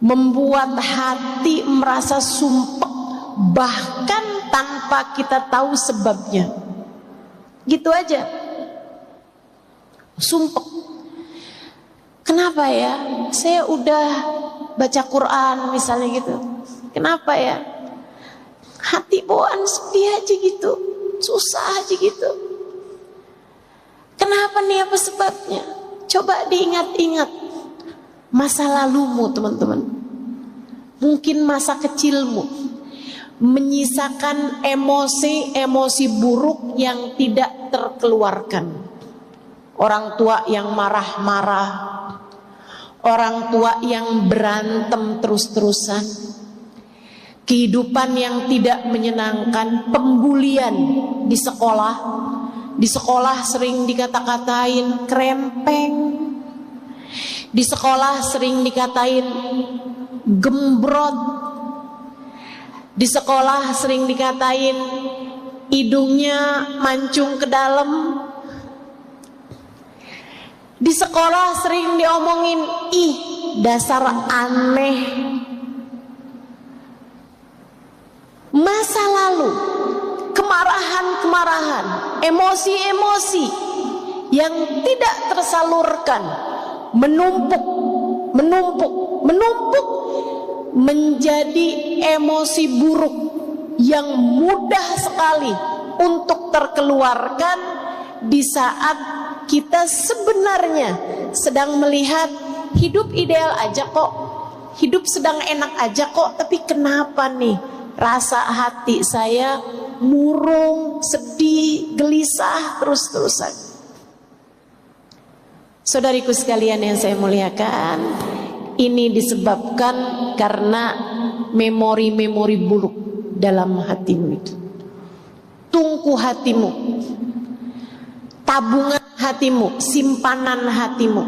membuat hati merasa sumpek bahkan tanpa kita tahu sebabnya. Gitu aja, sumpek. Kenapa ya? Saya udah baca Quran misalnya gitu. Kenapa ya? Hati bawaan sepi aja gitu, susah aja gitu. Kenapa nih, apa sebabnya? Coba diingat-ingat masa lalumu teman-teman. Mungkin masa kecilmu menyisakan emosi-emosi buruk yang tidak terkeluarkan. Orang tua yang marah-marah, orang tua yang berantem terus-terusan, kehidupan yang tidak menyenangkan, pembulian di sekolah. Di sekolah sering dikata-katain krempeng, di sekolah sering dikatain gembrot, di sekolah sering dikatain hidungnya mancung ke dalam. Di sekolah sering diomongin, ih dasar aneh. Masa lalu, kemarahan-kemarahan, emosi-emosi yang tidak tersalurkan menumpuk menjadi emosi buruk yang mudah sekali untuk terkeluarkan di saat kita sebenarnya sedang melihat hidup ideal aja kok, hidup sedang enak aja kok, tapi kenapa nih rasa hati saya murung, sedih, gelisah terus-terusan. Saudariku sekalian yang saya muliakan, ini disebabkan karena memori-memori buruk dalam hatimu itu. Tungku hatimu, tabungan hatimu, simpanan hatimu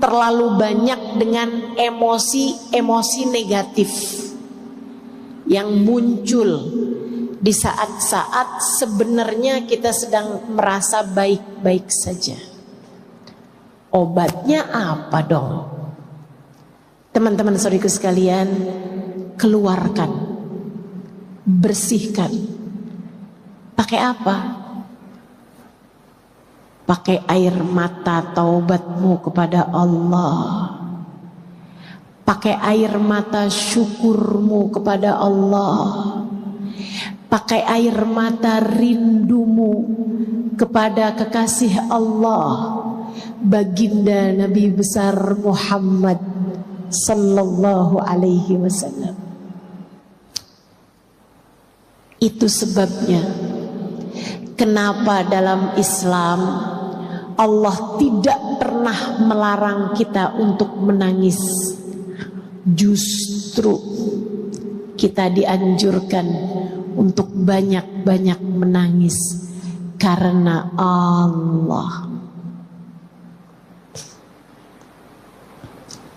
terlalu banyak dengan emosi-emosi negatif yang muncul di saat-saat sebenarnya kita sedang merasa baik-baik saja. Obatnya apa dong? Teman-teman saudaraku sekalian, keluarkan, bersihkan. Pakai apa? Pakai air mata taubatmu kepada Allah. Pakai air mata syukurmu kepada Allah. Pakai air mata rindumu kepada kekasih Allah, baginda Nabi besar Muhammad sallallahu alaihi wasallam. Itu sebabnya kenapa dalam Islam Allah tidak pernah melarang kita untuk menangis. Justru kita dianjurkan untuk banyak-banyak menangis karena Allah.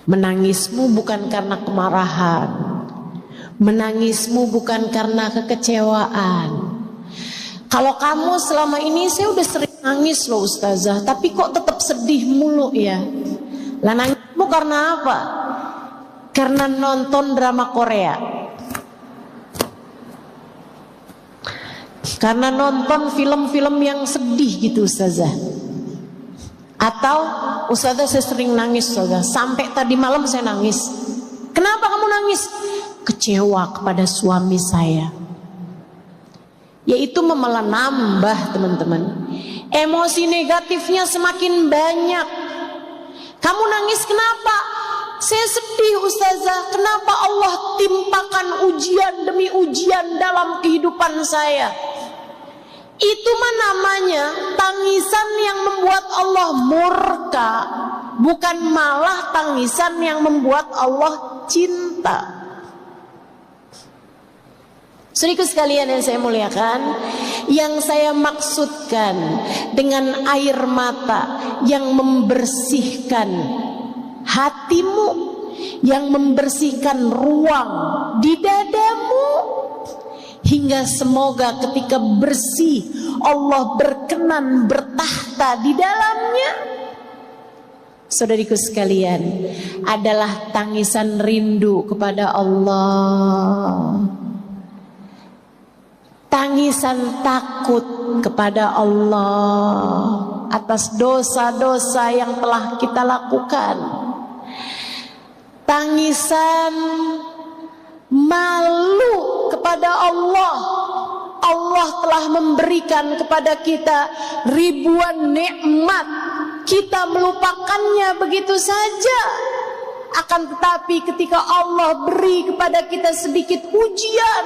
Menangismu bukan karena kemarahan, menangismu bukan karena kekecewaan. Kalau kamu selama ini, saya udah sering nangis loh Ustazah, tapi kok tetap sedih mulu ya. Lah nangismu karena apa? Karena nonton drama Korea, karena nonton film-film yang sedih gitu Ustazah. Atau Ustazah saya sering nangis Ustazah, sampai tadi malam saya nangis. Kenapa kamu nangis? Kecewa kepada suami saya. Yaitu malah nambah teman-teman. Emosi negatifnya semakin banyak. Kamu nangis kenapa? Saya sedih Ustazah, kenapa Allah timpakan ujian demi ujian dalam kehidupan saya? Itu mah namanya tangisan yang membuat Allah murka, bukan malah tangisan yang membuat Allah cinta. Saudaraku sekalian yang saya muliakan, yang saya maksudkan dengan air mata yang membersihkan hatimu, yang membersihkan ruang di dadamu, hingga semoga ketika bersih Allah berkenan bertahta di dalamnya. Saudariku sekalian, adalah tangisan rindu kepada Allah, tangisan takut kepada Allah atas dosa-dosa yang telah kita lakukan, tangisan malu kepada Allah. Allah telah memberikan kepada kita ribuan nikmat, kita melupakannya begitu saja. Akan tetapi ketika Allah beri kepada kita sedikit ujian,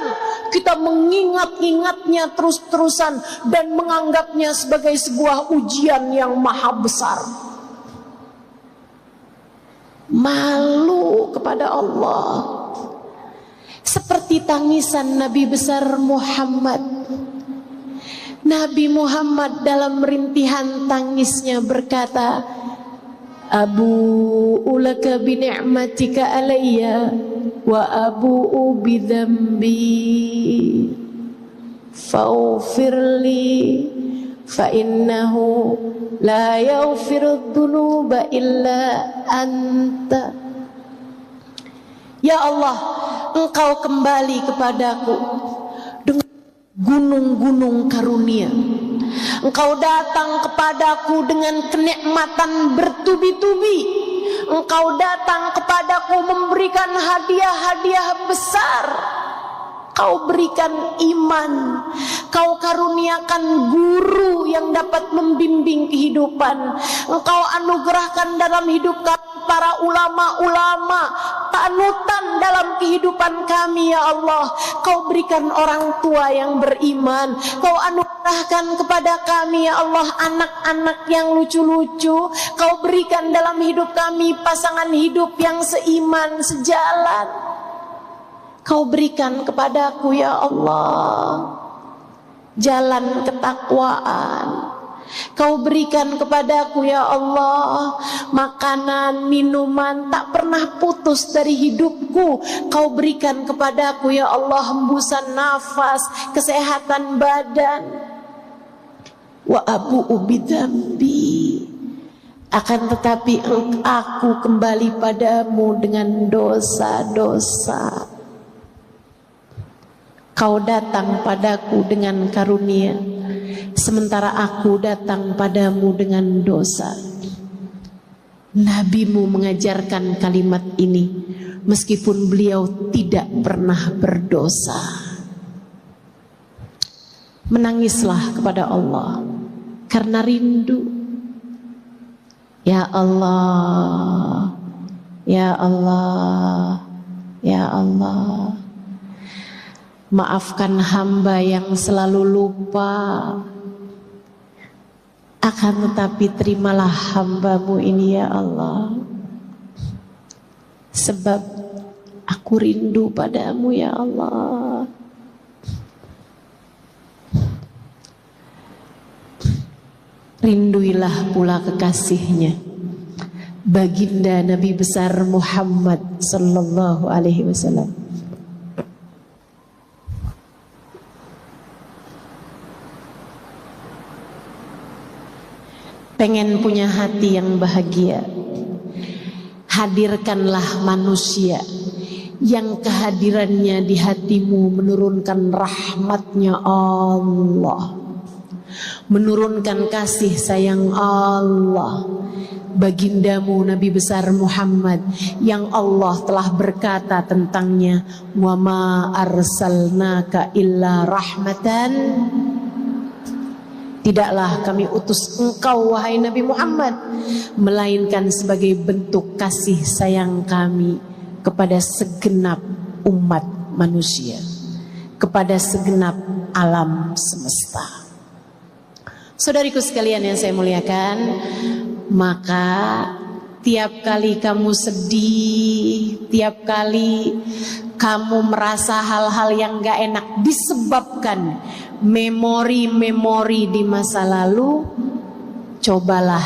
kita mengingat-ingatnya terus-terusan dan menganggapnya sebagai sebuah ujian yang maha besar. Malu kepada Allah, seperti tangisan Nabi besar Muhammad. Nabi Muhammad dalam rintihan tangisnya berkata, Abu'u laka bi ni'matika alayya wa abu'u bi dhanbi faghfirli fa innahu la yaghfiru dhunuba illa anta. Ya Allah, Engkau kembali kepadaku dengan gunung-gunung karunia. Engkau datang kepadaku dengan kenikmatan bertubi-tubi. Engkau datang kepadaku memberikan hadiah-hadiah besar. Kau berikan iman, kau karuniakan guru yang dapat membimbing kehidupan. Engkau anugerahkan dalam hidup kami para ulama-ulama, panutan dalam kehidupan kami ya Allah. Kau berikan orang tua yang beriman, kau anugerahkan kepada kami ya Allah anak-anak yang lucu-lucu. Kau berikan dalam hidup kami pasangan hidup yang seiman, sejalan. Kau berikan kepadaku ya Allah jalan ketakwaan. Kau berikan kepadaku ya Allah makanan, minuman tak pernah putus dari hidupku. Kau berikan kepadaku ya Allah hembusan nafas, kesehatan badan. Wa abu'u bidzambi, akan tetapi aku kembali padamu dengan dosa-dosa. Kau datang padaku dengan karunia, sementara aku datang padamu dengan dosa. Nabimu mengajarkan kalimat ini meskipun beliau tidak pernah berdosa. Menangislah kepada Allah karena rindu. Ya Allah, ya Allah, ya Allah, maafkan hamba yang selalu lupa. Akan tetapi terimalah hambamu ini ya Allah, sebab aku rindu padamu ya Allah. Rinduilah pula kekasihnya, baginda Nabi besar Muhammad sallallahu alaihi wasallam. Pengen punya hati yang bahagia, hadirkanlah manusia yang kehadirannya di hatimu menurunkan rahmatnya Allah, menurunkan kasih sayang Allah. Bagindamu Nabi besar Muhammad yang Allah telah berkata tentangnya, wa ma arsalnaka illa rahmatan Tidaklah kami utus engkau wahai Nabi Muhammad melainkan sebagai bentuk kasih sayang kami kepada segenap umat manusia, kepada segenap alam semesta. Saudariku sekalian yang saya muliakan, maka tiap kali kamu sedih, tiap kali kamu merasa hal-hal yang gak enak disebabkan memori-memori di masa lalu, cobalah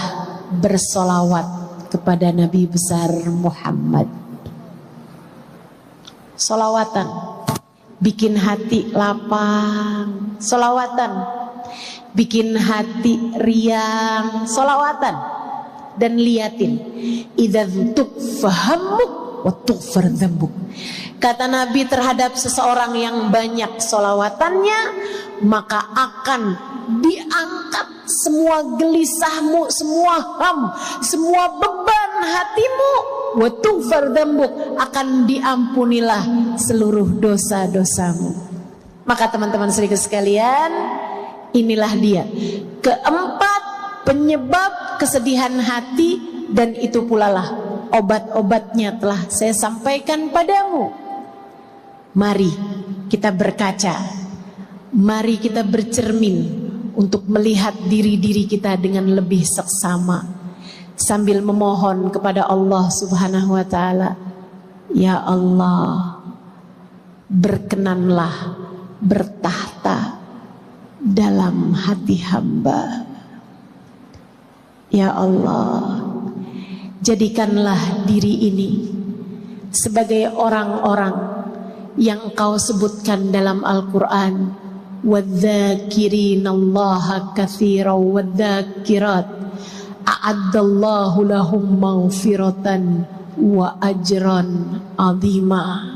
bersolawat kepada Nabi besar Muhammad. Solawatan bikin hati lapang, solawatan bikin hati riang, solawatan. Dan liatin, idza tukfahamuk wa tughfar dzambuk. Kata Nabi terhadap seseorang yang banyak solawatannya, maka akan diangkat semua gelisahmu, semua ham, semua beban hatimu, wa tughfar dzambuk, akan diampunilah seluruh dosa-dosamu. Maka teman-teman saudara sekalian, inilah dia keempat penyebab kesedihan hati, dan itu pula lah obat-obatnya telah saya sampaikan padamu. Mari kita berkaca, mari kita bercermin untuk melihat diri-diri kita dengan lebih seksama, sambil memohon kepada Allah Subhanahu wa Ta'ala, ya Allah, berkenanlah bertahta dalam hati hamba. Ya Allah, jadikanlah diri ini sebagai orang-orang yang Kau sebutkan dalam Al-Quran, wadzakirinallaha katsiran wadzakirat a'addallahu lahum maghfiratan wa ajran azima.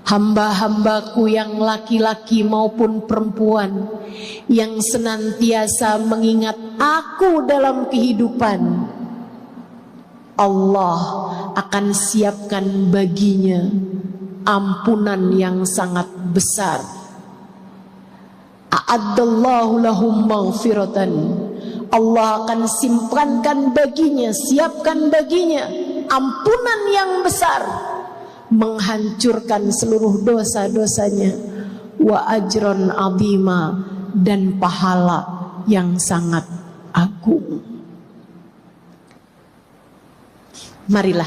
Hamba-hambaku yang laki-laki maupun perempuan yang senantiasa mengingat aku dalam kehidupan, Allah akan siapkan baginya ampunan yang sangat besar. A'addallahu lahum maghfiratan, Allah akan simpankan baginya, siapkan baginya ampunan yang besar, menghancurkan seluruh dosa-dosanya, wa ajron azima, dan pahala yang sangat agung. Marilah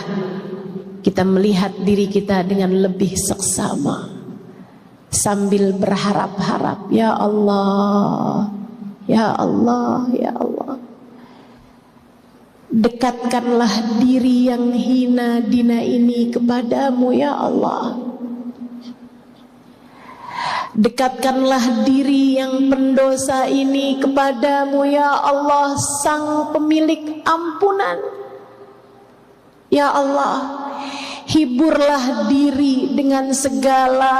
kita melihat diri kita dengan lebih seksama, sambil berharap-harap, ya Allah, ya Allah, ya Allah, dekatkanlah diri yang hina dina ini kepadamu, ya Allah. Dekatkanlah diri yang pendosa ini kepadamu, ya Allah, sang pemilik ampunan. Ya Allah, hiburlah diri dengan segala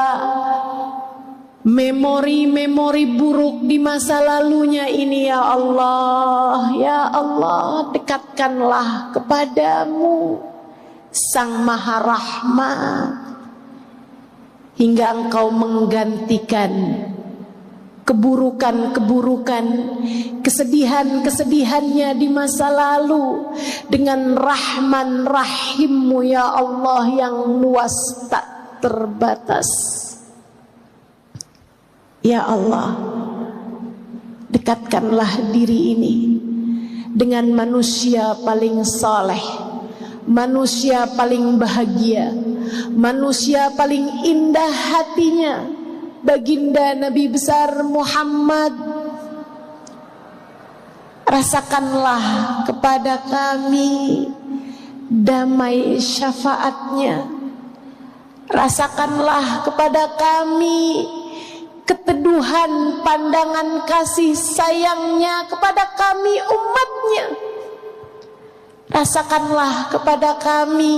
memori-memori buruk di masa lalunya ini, ya Allah. Ya Allah, dekatkanlah kepadamu Sang Maha Rahmat, hingga Engkau menggantikan keburukan-keburukan, kesedihan-kesedihannya di masa lalu dengan Rahman Rahimmu, ya Allah, yang luas tak terbatas. Ya Allah, dekatkanlah diri ini dengan manusia paling saleh, manusia paling bahagia, manusia paling indah hatinya, Baginda Nabi besar Muhammad. Rasakanlah kepada kami damai syafaatnya, rasakanlah kepada kami keteduhan pandangan kasih sayangnya kepada kami umatnya. Rasakanlah kepada kami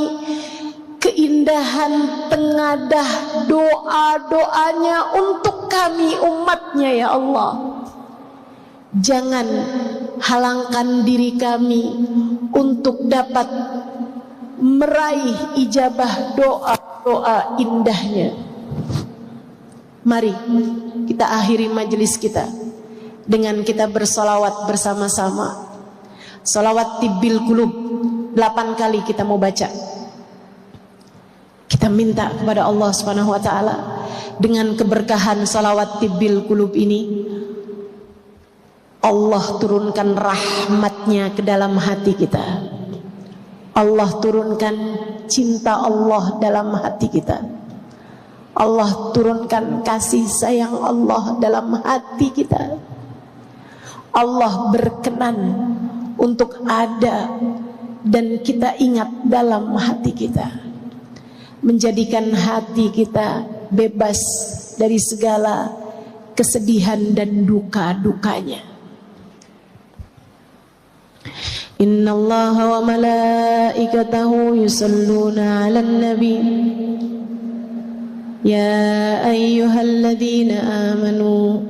keindahan tengadah doa-doanya untuk kami umatnya, ya Allah. Jangan halangkan diri kami untuk dapat meraih ijabah doa-doa indahnya. Mari kita akhiri majelis kita dengan kita bersolawat bersama-sama. Solawat tibbil qulub 8 kali kita mau baca. Kita minta kepada Allah Subhanahu wa taala dengan keberkahan solawat tibbil qulub ini, Allah turunkan rahmatnya ke dalam hati kita. Allah turunkan cinta Allah dalam hati kita. Allah turunkan kasih sayang Allah dalam hati kita. Allah berkenan untuk ada dan kita ingat dalam hati kita, menjadikan hati kita bebas dari segala kesedihan dan duka-dukanya. Innallaha wa malaikatahu yusalluna 'alan nabi ya ayyuhalladzina amanu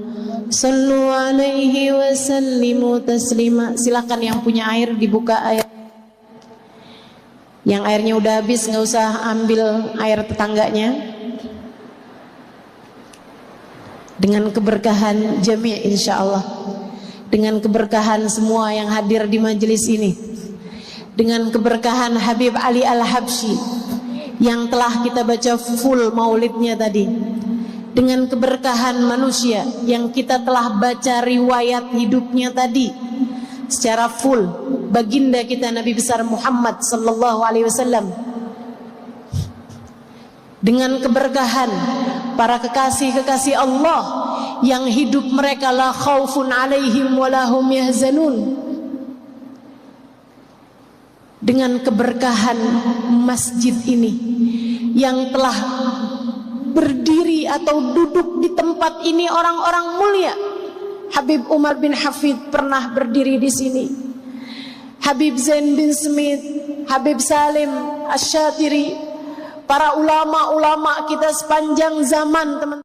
sallu 'alaihi wa sallimu taslima. Silakan yang punya air dibuka air. Yang airnya udah habis nggak usah ambil air tetangganya. Dengan keberkahan jami' insyaallah, dengan keberkahan semua yang hadir di majelis ini, dengan keberkahan Habib Ali Al-Habsyi yang telah kita baca full maulidnya tadi, dengan keberkahan manusia yang kita telah baca riwayat hidupnya tadi secara full, baginda kita Nabi besar Muhammad sallallahu alaihi wasallam, dengan keberkahan para kekasih-kekasih Allah yang hidup mereka la khaufun alaihim walahum yahzanun, dengan keberkahan masjid ini yang telah berdiri atau duduk di tempat ini orang-orang mulia. Habib Umar bin Hafid pernah berdiri di sini, Habib Zain bin Smith, Habib Salim Asy-Syatiri, para ulama-ulama kita sepanjang zaman, teman.